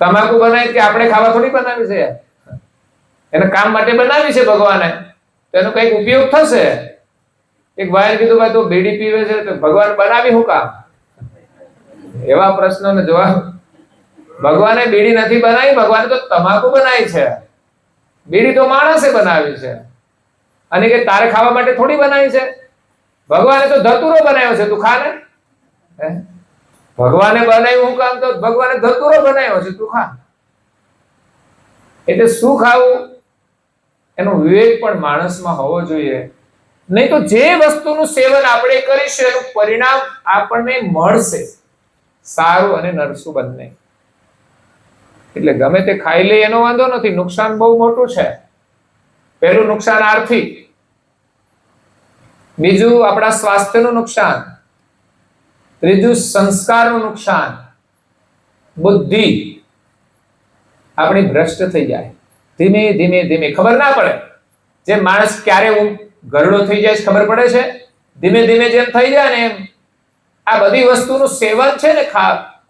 તમાકુ બનાવી કે આપણે ખાવા થોડી બનાવી છે, એને કામ માટે બનાવી છે ભગવાને, તો એનો કઈક ઉપયોગ થશે. એક ભાઈએ કીધું ભાઈ તું બીડી પીવે છે તો ભગવાન બનાવી શું કામ? એવા પ્રશ્નોનો જવાબ, ભગવાને બીડી નથી બનાવી, ભગવાને તો તમાકુ બનાવી છે. બીડી તો માણસે બનાવી છે, અને કે તારે ખાવા માટે થોડી બનાવી છે. ભગવાને તો ધતુરો બનાવ્યો છે, તું ખા ને. ભગવાને બનાવ્યું શું કામ? તો ભગવાને ધતુરો બનાવ્યો છે, તું ખા. એટલે શું ખાવું એનો વિવેક પણ માણસમાં હોવો જોઈએ. નહીં તો જે વસ્તુનું સેવન આપણે કરીશું એનું પરિણામ આપણને મળશે, સારું અને નરસું બંને. એટલે ગમે તે ખાઈ લે એનો વાંધો નથી, નુકસાન બહુ મોટું છે. પહેલું નુકસાન આર્થિક, બીજું આપણા સ્વાસ્થ્યનું નુકસાન, ત્રીજું સંસ્કારનું નુકસાન. બુદ્ધિ આપણી ભ્રષ્ટ થઈ જાય ધીમે ધીમે ધીમે, ખબર ના પડે. જે માણસ ક્યારે ગરડો થઈ જાય ખબર પડે છે? ધીમે ધીમે જેમ થઈ જાય ને એમ આ બધી વસ્તુનું સેવન છે ને,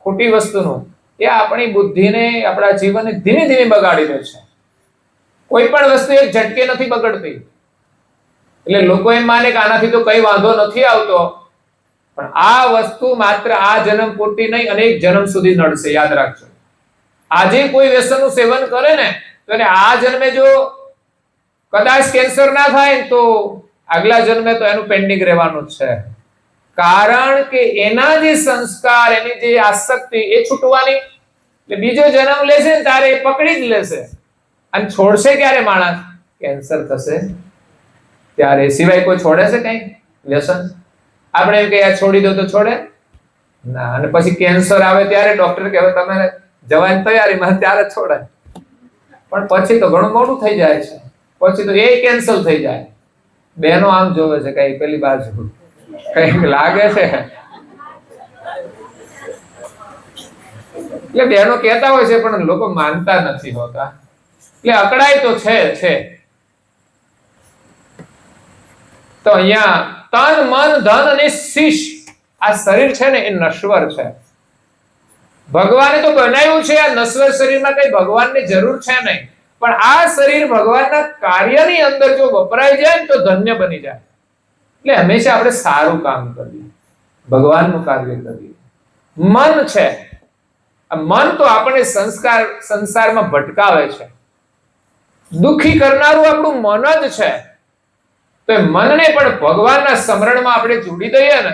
ખોટી વસ્તુનું, એ આપણી બુદ્ધિને, આપણા જીવનને ધીમે ધીમે બગાડી દે છે. કોઈ પણ વસ્તુ એક ઝટકે નથી બગડતી. એટલે લોકો એમ માને કે આનાથી તો કઈ વાંધો નથી આવતો, પણ આ વસ્તુ માત્ર આ જન્મ પૂરતી નહીં, અનેક જન્મ સુધી નડશે. યાદ રાખજો. આજે કોઈ વ્યસનનું સેવન કરે ને તો એને આ જન્મે જો કદાચ કેન્સર ના થાય તો આગલા જન્મે તો એનું પેન્ડિંગ રહેવાનું જ છે. કારણ કે એના જે સંસ્કાર, એની જે આસક્તિ એ છૂટવાની. એટલે બીજો જન્મ લેશે ને ત્યારે એ પકડી જ લેશે. અને છોડશે ક્યારે માણસ? કેન્સર થશે ત્યારે. સિવાય કોઈ છોડે છે કઈ વ્યસન? આપણે એમ કે છોડી દો તો છોડે ના. અને પછી કેન્સર આવે ત્યારે ડોક્ટર કે હવે તમે જવાની તૈયારીમાં, ત્યારે છોડે. પણ પછી તો ઘણું મોડું થઈ જાય છે, પછી તો એ કેન્સલ થઈ જાય. બહેનો આમ જોવે છે કઈ પેલી બાજુ, કઈક લાગે છે. એટલે બહેનો કહેતા હોય છે પણ લોકો માનતા નથી હોતા, એટલે અકળાય તો છે. તો અહીંયા તન મન ધન અને શીશ, આ શરીર છે ને એ નશ્વર છે. ભગવાને તો બનાવ્યું છે આ નશ્વર શરીરમાં, કઈ ભગવાનની જરૂર છે નહીં, પણ આ શરીર ભગવાનના કાર્યની અંદર જો વપરાઈ જાય ને તો ધન્ય બની જાય. એટલે હંમેશા આપણે સારું કામ કરીએ, ભગવાનનું કાર્ય કરીએ. મન છે, આ મન તો આપણને સંસારમાં ભટકાવે છે, દુખી કરનારું આપણું મન જ છે. તો એ મનને પણ ભગવાનના સ્મરણમાં આપણે જોડી દઈએ ને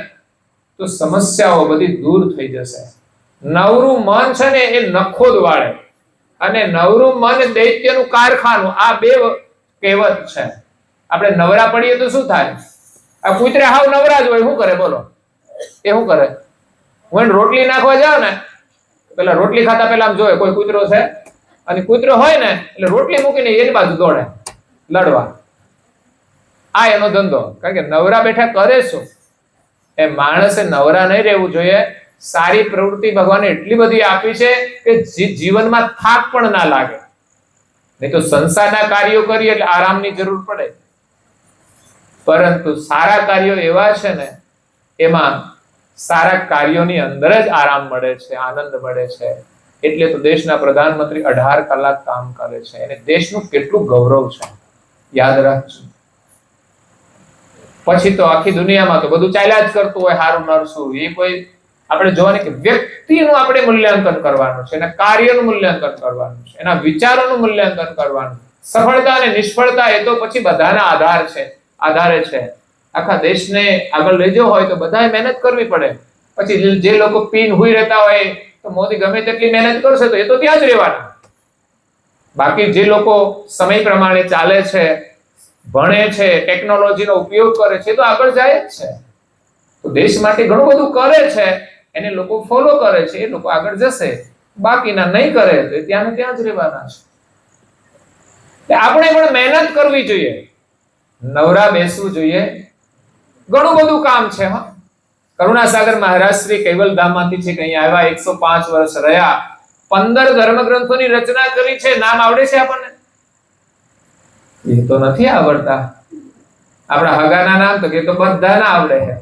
તો સમસ્યાઓ બધી દૂર થઈ જશે. નવરું મન છે ને એ નખોદ વાળે, અને નવરું મન દૈત્યનું કારખાનું, આ બે કહેવત છે. આપણે નવરા પડીએ તો શું થાય? આ કૂતરે હાવ નવરા જ હોય, શું કરે બોલો? એ શું કરે? હું એને રોટલી નાખવા જાવ ને, પેલા રોટલી ખાતા પેલા આમ જોયે કોઈ કૂતરો છે, અને કૂતરો હોય ને એટલે રોટલી મૂકીને એની બાજુ દોડે લડવા. આ એનો ધંધો. કારણ કે નવરા બેઠા કરે શું? એ માણસે નવરા નહીં રહેવું જોઈએ. સારી પ્રવૃત્તિ ભગવાને એટલી બધી આપી છે કે જીવનમાં થાક પણ ના લાગે. નહીં તો સંસારના કાર્યો કરીએ એટલે આરામની જરૂર પડે, પરંતુ સારા કાર્યો એવા છે ને એમાં સારા કાર્યોની અંદર જ આરામ મળે છે, આનંદ મળે છે. એટલે તો દેશના પ્રધાનમંત્રી 18 કલાક કામ કરે છે, અને દેશનું કેટલું ગૌરવ છે, યાદ રાખજો. પછી તો આખી દુનિયામાં તો બધું ચાલ્યા જ કરતું હોય, હારું નરસું. એ કોઈ આપણે જોવાની કે વ્યક્તિનું આપણે મૂલ્યાંકન કરવાનું છે, એના કાર્યનું મૂલ્યાંકન કરવાનું છે, એના વિચારોનું મૂલ્યાંકન કરવાનું. સફળતા અને નિષ્ફળતા એ તો પછી બધાના આધારે છે. આખા દેશને આગળ લઈ જવો હોય તો બધાએ મહેનત કરવી પડે. પછી જે લોકો પીન હુઈ રહેતા હોય તો મોદી ગમે તેટલી મહેનત કરશે તો એ તો ત્યાં જ રહેવાના. બાકી જે લોકો સમય પ્રમાણે ચાલે છે, ભણે છે, ટેકનોલોજીનો ઉપયોગ કરે છે, તો આગળ જાય જ છે. તો દેશ માટે ઘણું બધું કરે છે, એને લોકો ફોલો કરે છે, એ લોકો આગળ જશે. બાકીના નહીં કરે તો ત્યાં ને ત્યાં જ રહેવાના છે. આપણે પણ મહેનત કરવી જોઈએ, નવરા બેસવું જોઈએ. ઘણું બધું કામ છે. કરુણાસાગર મહારાજ શ્રી કૈવલધામમાંથી છે કે અહીંયા આવ્યા, 105 વર્ષ રહ્યા, 15 ધર્મગ્રંથોની રચના કરી છે. નામ આવડે છે આપણને? એ તો નથી આવડતા. આપણા હગાના નામ તો કે તો બધાના આવડે છે.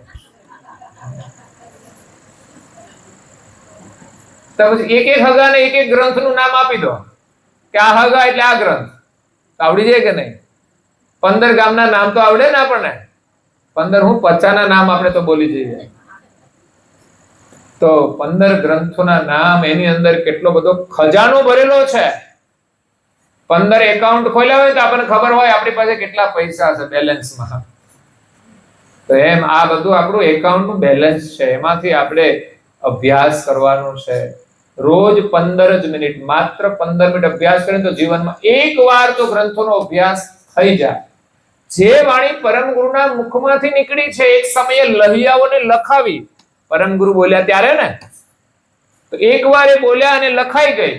તો પછી એક હગાને એક ગ્રંથનું નામ આપી દો કે આ હગા એટલે આ ગ્રંથ, આવડી જાય કે નહીં? 15 ગામના નામ તો આવડે ને આપણને? 15 50ના નામ આપણે તો બોલી જઈએ. તો 15 ગ્રંથોના નામ, એની અંદર કેટલો બધો ખજાનો ભરેલો છે. 15 એકાઉન્ટ ખોલ્યા હોય તો આપણને ખબર હોય આપણી પાસે કેટલા પૈસા છે બેલેન્સમાં. તો એમ આ બધું આપણું એકાઉન્ટનું બેલેન્સ છે, એમાંથી આપણે અભ્યાસ કરવાનો છે. રોજ 15 જ મિનિટ, માત્ર 15 મિનિટ અભ્યાસ કરીએ તો જીવનમાં એકવાર તો ગ્રંથોનો અભ્યાસ થઈ જાય. જે વાણી પરમ ગુરુના મુખમાંથી નીકળી છે, એક સમયે લહિયાઓને લખાવી, પરમ ગુરુ બોલ્યા ત્યારે ને, તો એકવાર એ બોલ્યા અને લખાઈ ગઈ.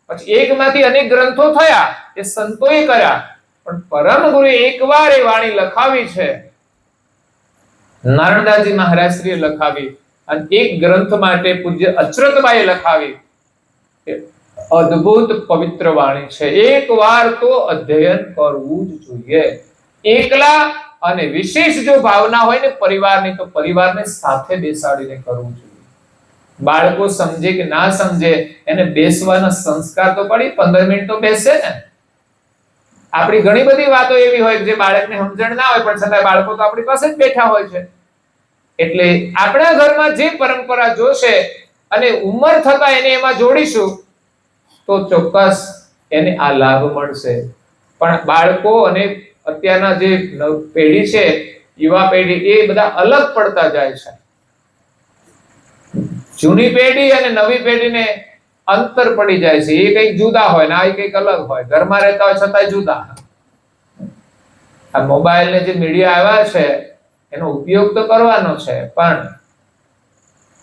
પછી એકમાંથી અનેક ગ્રંથો થયા, એ સંતોએ કર્યા, પણ પરમ ગુરુએ એકવાર એ વાણી લખાવી છે. નારણદાસજી મહારાજ શ્રીએ લખાવી, અને એક ગ્રંથ માટે પૂજ્ય અચરતબાઈએ લખાવી. અદ્ભુત પવિત્ર વાણી છે. એકવાર તો અધ્યયન કરવું જ જોઈએ. એકલા અને વિશેષ જો ભાવના હોય ને પરિવારની, તો પરિવારને સાથે બેસાડીને કરવું જોઈએ. બાળકો સમજે કે ના સમજે, એને બેસવાના સંસ્કાર તો પડી. 15 મિનિટ તો બેસે ને. આપણી ઘણી બધી વાતો એવી હોય જે બાળકને સમજણ ના હોય, પણ છતાં બાળકો તો આપણી પાસે જ બેઠા હોય છે. એટલે આપણા ઘરમાં જે પરંપરા જોશે અને ઉંમર થતા એને એમાં જોડીશું તો ચોક્કસ એને આ લાભ મળશે. પણ બાળકો અને અત્યારના જે પેઢી છે, યુવા પેઢી, એ બધા અલગ પડતા જાય છે. જૂની પેઢી અને નવી પેઢીને અંતર પડી જાય છે. એ કઈક જુદા હોય ને આ કઈક અલગ હોય. ઘરમાં રહેતા હોય છતાંય જુદા. આ મોબાઈલ ને જે મીડિયા આવ્યા છે એનો ઉપયોગ તો કરવાનો છે, પણ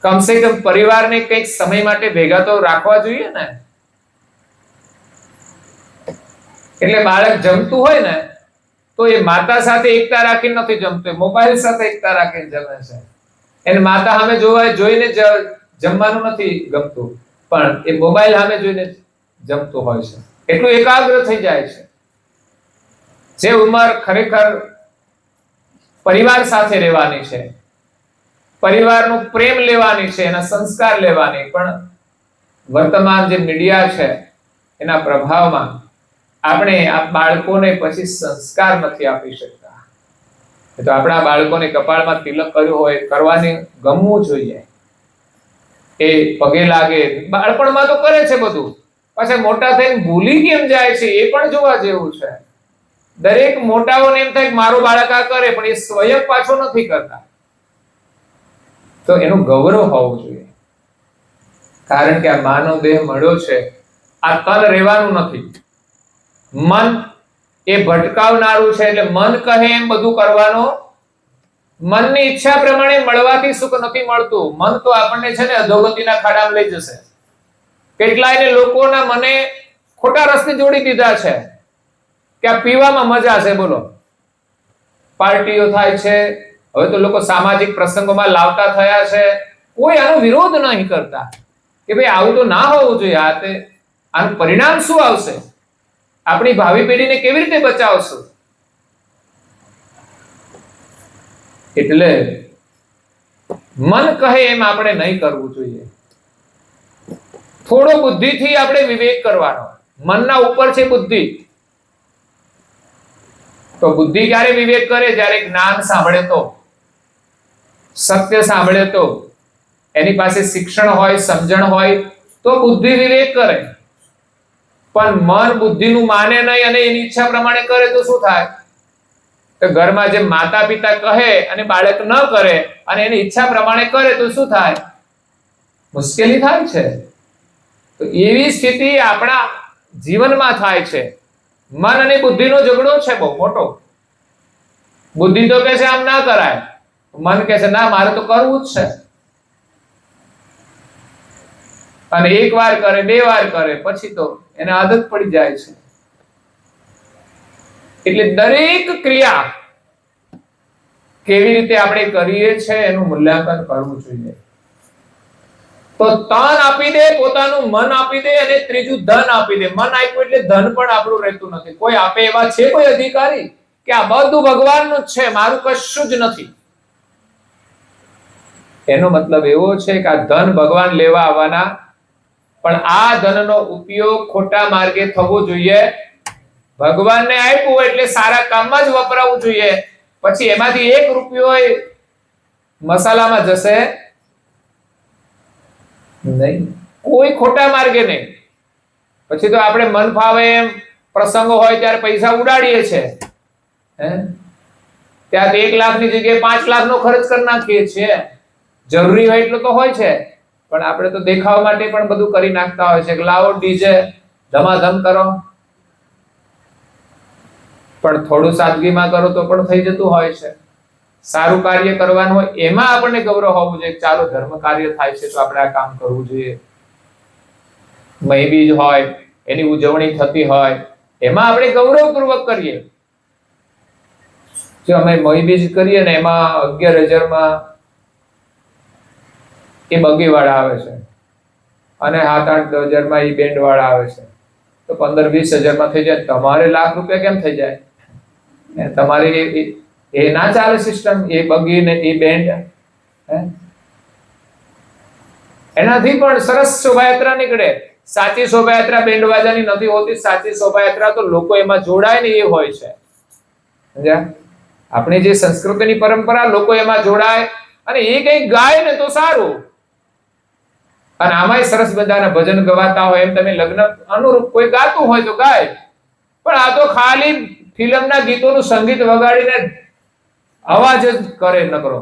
કમસે કમ પરિવારને કંઈક સમય માટે ભેગા તો રાખવા જોઈએ ને. એટલે બાળક જમતું હોય ને તો એ માતા સાથે એકતા રાખીને નથી જમતું, મોબાઈલ સાથે એકતા રાખીને જમે છે. એને માતા સામે જોઈને જમવાનું નથી ગમતું. પણ એ મોબાઈલ સામે જોઈને જમતો હોય છે, એટલું એકાગ્ર થઈ જાય છે. જે ઉંમર ખરેખર પરિવાર સાથે રહેવાની છે, પરિવારનો પ્રેમ લેવાની છે, એના સંસ્કાર લેવાની, પણ વર્તમાન જે મીડિયા છે એના પ્રભાવમાં આપણે આ બાળકોને પછી સંસ્કાર નથી આપી શકતા. તો આપણા બાળકોને કપાળમાં તિલક કર્યું હોય, કરવાની ગમવું જોઈએ, એ પગે લાગે. બાળપણમાં તો કરે છે બધું, પાછા મોટા થઈને ભૂલી કેમ જાય છે એ પણ જોવા જેવું છે. દરેક મોટાઓને એમ થાય કે મારો બાળક આ કરે, પણ એ સ્વયં પાછો નથી કરતા. તો એનું ગૌરવ હોવું જોઈએ, કારણ કે આ માનવ દેહ મળ્યો છે, આ તન રહેવાનું નથી. મન એ ભટકાવનારું છે, એટલે મન કહે એમ બધું કરવાનો. મનની ઈચ્છા પ્રમાણે મળવાથી સુખ નથી મળતું. મન તો આપણને છે ને અધોગતિના ખાડામાં લઈ જશે. કેટલાયને લોકોના મને ખોટા રસ્તે જોડી દીધા છે કે આ પીવામાં મજા છે. બોલો, પાર્ટીઓ થાય છે, હવે તો લોકો સામાજિક પ્રસંગોમાં લાવતા થયા છે. કોઈ આનો વિરોધ નહીં કરતા કે ભાઈ આવું તો ના હોવું જોઈએ. આનું પરિણામ શું આવશે, આપણી ભાવિ પેઢીને કેવી રીતે બચાવશું? એટલે મન કહે એમ આપણે નહીં કરવું જોઈએ. થોડો બુદ્ધિથી આપણે વિવેક કરવાનો. મનના ઉપર છે બુદ્ધિ. તો બુદ્ધિ ક્યારે વિવેક કરે? જ્યારે જ્ઞાન સાંભળે તો, સત્ય સાંભળે તો, એની પાસે શિક્ષણ હોય, સમજણ હોય તો બુદ્ધિ વિવેક કરે. પણ મન બુદ્ધિનું માને નહીં અને એની ઈચ્છા પ્રમાણે કરે તો શું થાય? તો ઘરમાં જે માતા પિતા કહે અને બાળક ન કરે અને એની ઈચ્છા પ્રમાણે કરે તો શું થાય? મુશ્કેલી થાય છે. તો એવી સ્થિતિ આપણા જીવનમાં થાય છે. મન અને બુદ્ધિનો ઝઘડો છે બહુ મોટો. બુદ્ધિ તો કહે છે આમ ના કરાય, મન કહે છે ના મારે તો કરવું જ છે. અને એક વાર કરે, બે વાર કરે, પછી તો એને આદત પડી જાય છે. એટલે દરેક ક્રિયા કેવી રીતે આપણે કરીએ છીએ એનું મૂલ્યાંકન કરવું જોઈએ. તો તન આપી દે, પોતાનું મન આપી દે, અને ત્રીજું ધન આપી દે. મન આપ્યું એટલે ધન પણ આપણું રહેતું નથી. કોઈ આપે એવા છે કોઈ અધિકારી કે આ બધું ભગવાનનું જ છે, મારું કશું જ નથી? એનો મતલબ એવો છે કે આ ધન ભગવાન લેવા આવવાના, પણ આ ધનનો ઉપયોગ ખોટા માર્ગે થવો જોઈએ. ભગવાનને આપ્યું એટલે સારા કામમાં જ વપરાવું જોઈએ. પછી એમાંથી 1 રૂપિયો મસાલામાં જશે નહીં, કોઈ ખોટા માર્ગે નહીં. પછી તો આપણે મન ફાવે એમ પ્રસંગો હોય ત્યારે પૈસા ઉડાડીએ છીએ. ત્યાં 1 લાખની જગ્યાએ 5 લાખનો ખર્ચ કરી નાખીએ છીએ. જરૂરી હોય એટલું તો હોય છે, પણ આપણે તો દેખાવ માટે પણ બધું કરી નાખતા હોય છે કે લાવો ડીજે ધમાધમ કરો. પણ થોડું સાદગીમાં કરો તો પણ થઈ જતું હોય છે. સારું કાર્ય કરવાનું હોય એમાં આપણને ગૌરવ હોવું જોઈએ. ચાલો ધર્મ કાર્ય થાય છે તો આપણે આ કામ કરવું જોઈએ. મહીબીજ હોય, એની ઉજવણી થતી હોય, એમાં આપણે ગૌરવપૂર્વક કરીએ. જો અમે મહીબીજ કરીએ ને એમાં 11,000 માં એ બગી વાળા આવે છે અને 7-8 માં એ બેન્ડ વાળા આવે છે, તો 15-20 માં થઈ જાય. તમારે લાખ રૂપિયા કેમ થઈ જાય? તમારે એ ના ચાલે સિસ્ટમ. એ બગી ને એ બેન્ડ, એનાથી પણ સરસ શોભાયાત્રા નીકળે. સાચી શોભાયાત્રા બેન્ડ વાજાની નથી હોતી. સાચી શોભાયાત્રા તો લોકો એમાં જોડાય ને એ હોય છે. સમજ્યા? આપણી જે સંસ્કૃતિની પરંપરા, લોકો એમાં જોડાય અને એ કંઈક ગાય ને તો સારું. અને આમાંય સરસ બધાના ભજન ગવાતા હોય, એમ તમે લગ્ન અનુરૂપ કોઈ ગાતું હોય તો ગાય. પણ આ તો ખાલી ફિલ્મના ગીતોનું સંગીત વગાડીને અવાજ જ કરે નકરો.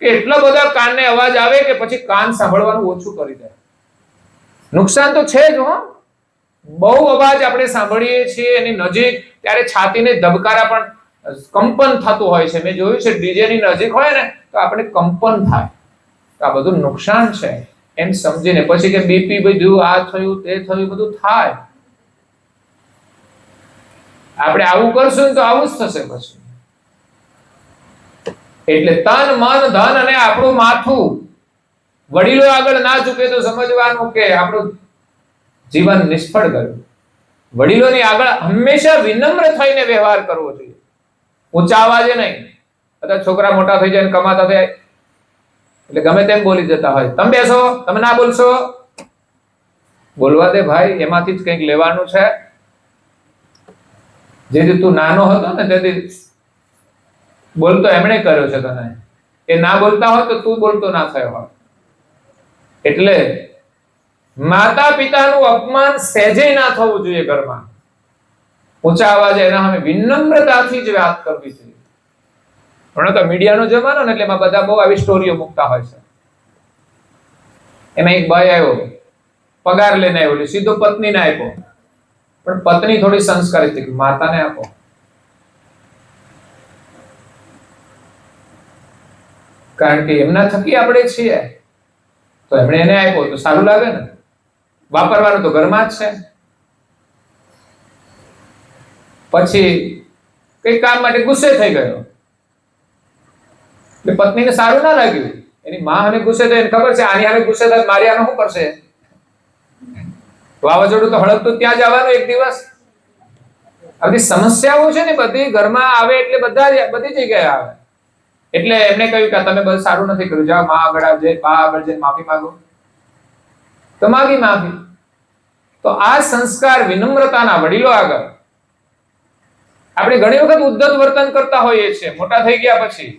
કે એટલા બધા કાનને અવાજ આવે કે પછી કાન સાંભળવાનું ઓછું કરી દે. નુકસાન તો છે જ. બહુ અવાજ આપણે સાંભળીએ છીએ એની નજીક, ત્યારે છાતીને ધબકારા પણ કંપન થતું હોય છે. મેં જોયું છે ડીજે ની નજીક હોય ને તો આપણે કંપન થાય. તો આ બધું નુકસાન છે એમ સમજીને પછી કે બીપી બધું આ થયું તે થયું બધું થાય. આપણે આવું કરશું તો આવું જ થશે પછી. એટલે તન, મન, ધન અને આપણું માથું, વડીલો આગળ ના ઝૂકે તો સમજવાનું કે આપણું જીવન નિષ્ફળ ગયું. વડીલોની આગળ હંમેશા વિનમ્ર થઈને વ્યવહાર કરવો જોઈએ, ઊંચા અવાજે નહીં. બધા છોકરા મોટા થઈ જાય, કમાતા થાય એટલે ગમે તેમ બોલી જતા હોય. તમે બેસો, તમે ના બોલશો. બોલવા દે ભાઈ, એમાંથી જ કંઈક લેવાનું છે. જેથી તું નાનો હતો ને તેથી બોલતો એમણે કર્યો છે તને, એ ના બોલતા હોય તો તું બોલતો ના થયો હોય. એટલે માતા પિતાનું અપમાન સહેજે ના થવું જોઈએ ઘરમાં. ઊંચા અવાજે એના સામે વિનમ્રતાથી જ વાત કરવી જોઈએ. પણ તો મીડિયાનો જમાનો ને એટલે એમાં બધા બહુ આવી સ્ટોરીઓ મૂકતા હોય છે. એમાં એક ભાઈ આવ્યો, પગાર લઈને આવ્યો, સીધો પત્નીને આપ્યો. પણ પત્ની થોડી સંસ્કારી હતી, માતાને આપો. કારણ કે એમના થકી આપણે છીએ તો એમણે એને આપ્યો તો સારું લાગે ને. વાપરવાનું તો ઘરમાં જ છે. પછી કઈ કામ માટે ગુસ્સે થઈ ગયો એટલે પત્નીને સારું ના લાગ્યું. એની માં અને ગુસ્સે તો એને ખબર છે આની હારે ગુસ્સે થાય મારી આનો શું કરશે. વાવાઝોડું તો હળગતું ત્યાં જવાનું એક દિવસ. આ બધી સમસ્યાઓ છે ને બધી ઘરમાં આવે એટલે બધા બધી જગ્યાએ આવે. એટલે એમને કહ્યું કે તમે બધું સારું નથી કર્યું, જાઓ માં આગળ આવજે, બા આગળ જઈને માફી માંગો. તો માગી માફી. તો આ સંસ્કાર વિનમ્રતાના વડીલો આગળ આપણે ઘણી વખત ઉદ્ધત વર્તન કરતા હોઈએ છીએ મોટા થઈ ગયા પછી.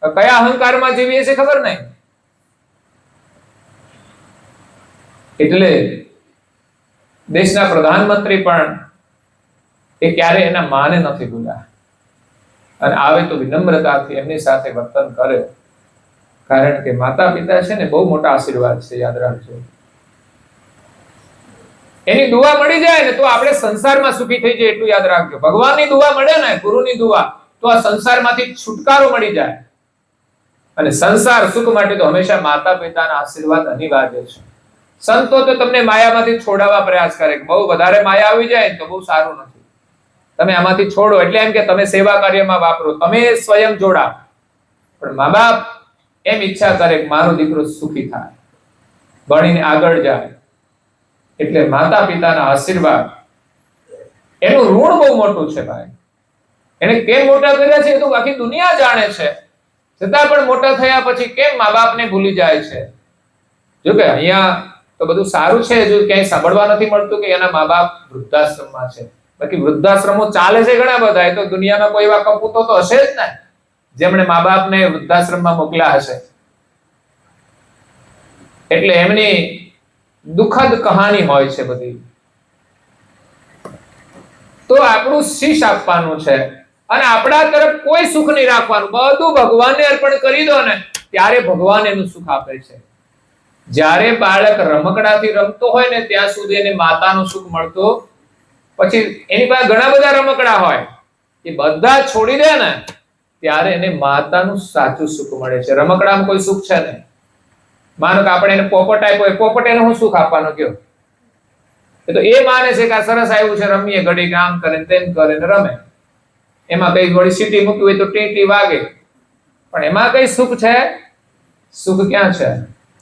કયા અહંકારમાં જીવીએ છીએ ખબર નહીં. એટલે દેશના પ્રધાનમંત્રી પણ એ ક્યારે એના માને નથી ભૂલ્યા અને આવે તો વિનમ્રતાથી એમની સાથે વર્તન કરે. કારણ કે માતા પિતા છે ને બહુ મોટા આશીર્વાદ છે, યાદ રાખજો. એની દુઆ મળી જાય ને તો આપણે સંસારમાં સુખી થઈ જાય એટલું યાદ રાખજો. ભગવાનની દુઆ મળે ને, ગુરુની દુઆ, તો આ સંસારમાંથી છુટકારો મળી જાય. અને સંસાર સુખ માટે તો હંમેશા માતા પિતાના આશીર્વાદ અનિવાર્ય છે. સંતો તો તમને માયામાંથી છોડાવવા પ્રયાસ કરે, બહુ વધારે માયા આવી જાય તો બહુ સારું નથી, તમે આમાંથી છોડો. એટલે એમ કે તમે સેવા કાર્યમાં વાપરો, તમે સ્વયં જોડા. પણ મા બાપ એમ ઈચ્છા કરે કે મારો દીકરો સુખી થાય, ભણીને આગળ જાય. એટલે માતા પિતાના આશીર્વાદ એનું ઋણ બહુ મોટું છે ભાઈ. એને કેમ મોટા કર્યા છે એ તો આખી દુનિયા જાણે છે. છતાં પણ મોટા થયા પછી કેમ મા બાપને ભૂલી જાય છે. જો કે અહીંયા તો બધું સારું છે, જો ક્યાંય સાંભળવા નથી મળતું કે એના મા બાપ વૃદ્ધાશ્રમમાં છે. બાકી વૃદ્ધાશ્રમો ચાલે છે ઘણા બધા. એ તો દુનિયામાં કોઈ એવા કપૂતો તો હશે જ ને જેમણે મા બાપને વૃદ્ધાશ્રમમાં મોકલ્યા હશે. એટલે એમની દુઃખદ કહાની હોય છે બધી. તો આપણું શીશ આપવાનું છે અને આપણા તરફ કોઈ સુખ નહીં રાખવાનું, બધું ભગવાનને અર્પણ કરી દો ને ત્યારે ભગવાન એનું સુખ આપે છે. જ્યારે બાળક રમકડાથી રમતો હોય ને ત્યાં સુધી એને માતાનું સુખ મળતું. પછી એની પાસે ઘણા બધા રમકડા હોય, એ બધા છોડી દે ને ત્યારે એને માતાનું સાચું સુખ મળે છે. રમકડામાં કોઈ સુખ છે નહીં. માનો કે આપણે એને પોપટ આપ્યો, પોપટ એને શું સુખ આપવાનો કયો? એ તો એ માને છે કે આ સરસ આવ્યું છે, રમીએ, ઘડી કામ કરે તેમ કરે ને રમે. એમાં કઈ વળી સીટી મૂકી હોય તો ટીટી વાગે, પણ એમાં કઈ સુખ છે? સુખ ક્યાં છે?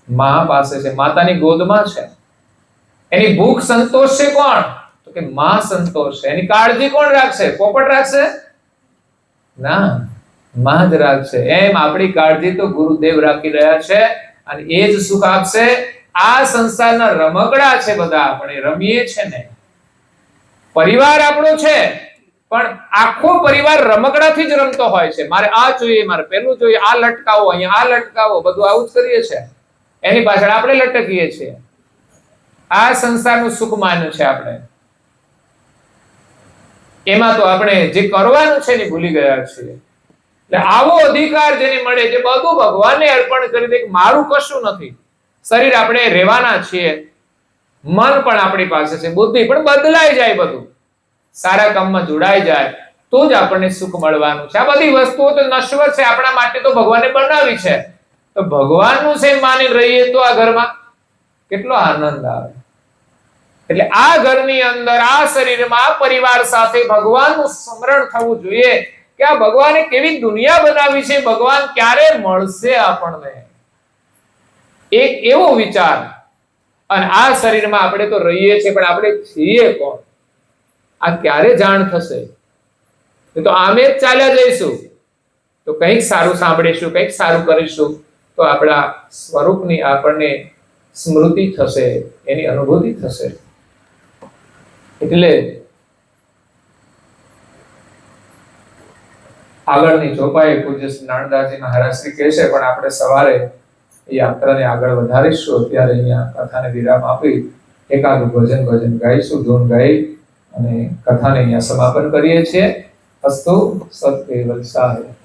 મા પાસે છે, માતાની ગોદમાં છે. એની ભૂખ સંતોષશે કોણ? તો કે માં સંતોષશે. એની કાળજી કોણ રાખશે? પોપટ રાખશે? ના, માં જ રાખશે. એમ આપણી કાળજી તો ગુરુદેવ રાખી રહ્યા છે અને એ જ સુખ આપશે. આ સંસારના રમકડા છે બધા, આપણે રમીએ છે ને. પરિવાર આપણો છે પણ આખો પરિવાર રમકડાથી જ રમતો હોય છે. મારે આ જોઈએ, મારે પેલું જોઈએ, આ લટકાવો, અહીંયા આ લટકાવો, બધું આવું જ કરીએ છીએ. એની પાછળ આપણે લટકીએ છીએ. આ સંસારનું સુખ માન્યું છે આપણે. એમાં તો આપણે જે કરવાનું છે ને ભૂલી ગયા છીએ. એટલે આવો અધિકાર જેને મળે, જે બધું ભગવાનને અર્પણ કરી દે, મારું કશું નથી. શરીર આપણે રહેવાના છીએ, મન પણ આપણી પાસે છે, બુદ્ધિ પણ બદલાઈ જાય, બધું સારા કામમાં જોડાઈ જાય તો જ આપણને સુખ મળવાનું છે. આ બધી વસ્તુઓ તો નશ્વર છે, આપણા માટે તો ભગવાને બનાવી છે. તો ભગવાનનું સેમ માની રહીએ તો આ ઘરમાં કેટલો આનંદ આવે. એટલે આ ઘરની અંદર, આ શરીરમાં, આ પરિવાર સાથે ભગવાનનું સ્મરણ થવું જોઈએ કે આ ભગવાને કેવી દુનિયા બનાવી છે, ભગવાન ક્યારે મળશે આપણને. એક એવો વિચાર, અને આ શરીરમાં આપણે તો રહીએ છીએ પણ આપણે છીએ કોણ, આ ક્યારે જાણ થશે? એ તો આમે જ ચાલ્યા જઈશું. તો કંઈક સારું સાંભળીશું, કંઈક સારું કરીશું તો આપણા સ્વરૂપની આપણને સ્મૃતિ થશે, એની અનુભૂતિ થશે. એટલે આગળની ચોપાઈ પૂજ્ય શ્રી નાનદાસજી મહારાજ શ્રી કહે છે, પણ આપણે સવારે યાત્રાને આગળ વધારીશું. અત્યારે અહીંયા કથાને વિરામ આપી એકાદું ભજન ગાઈશું, ધૂન ગાઈ અને કથાને અહીંયા સમાપન કરીએ છીએ. અસ્તુ સત કેવલ સહાય.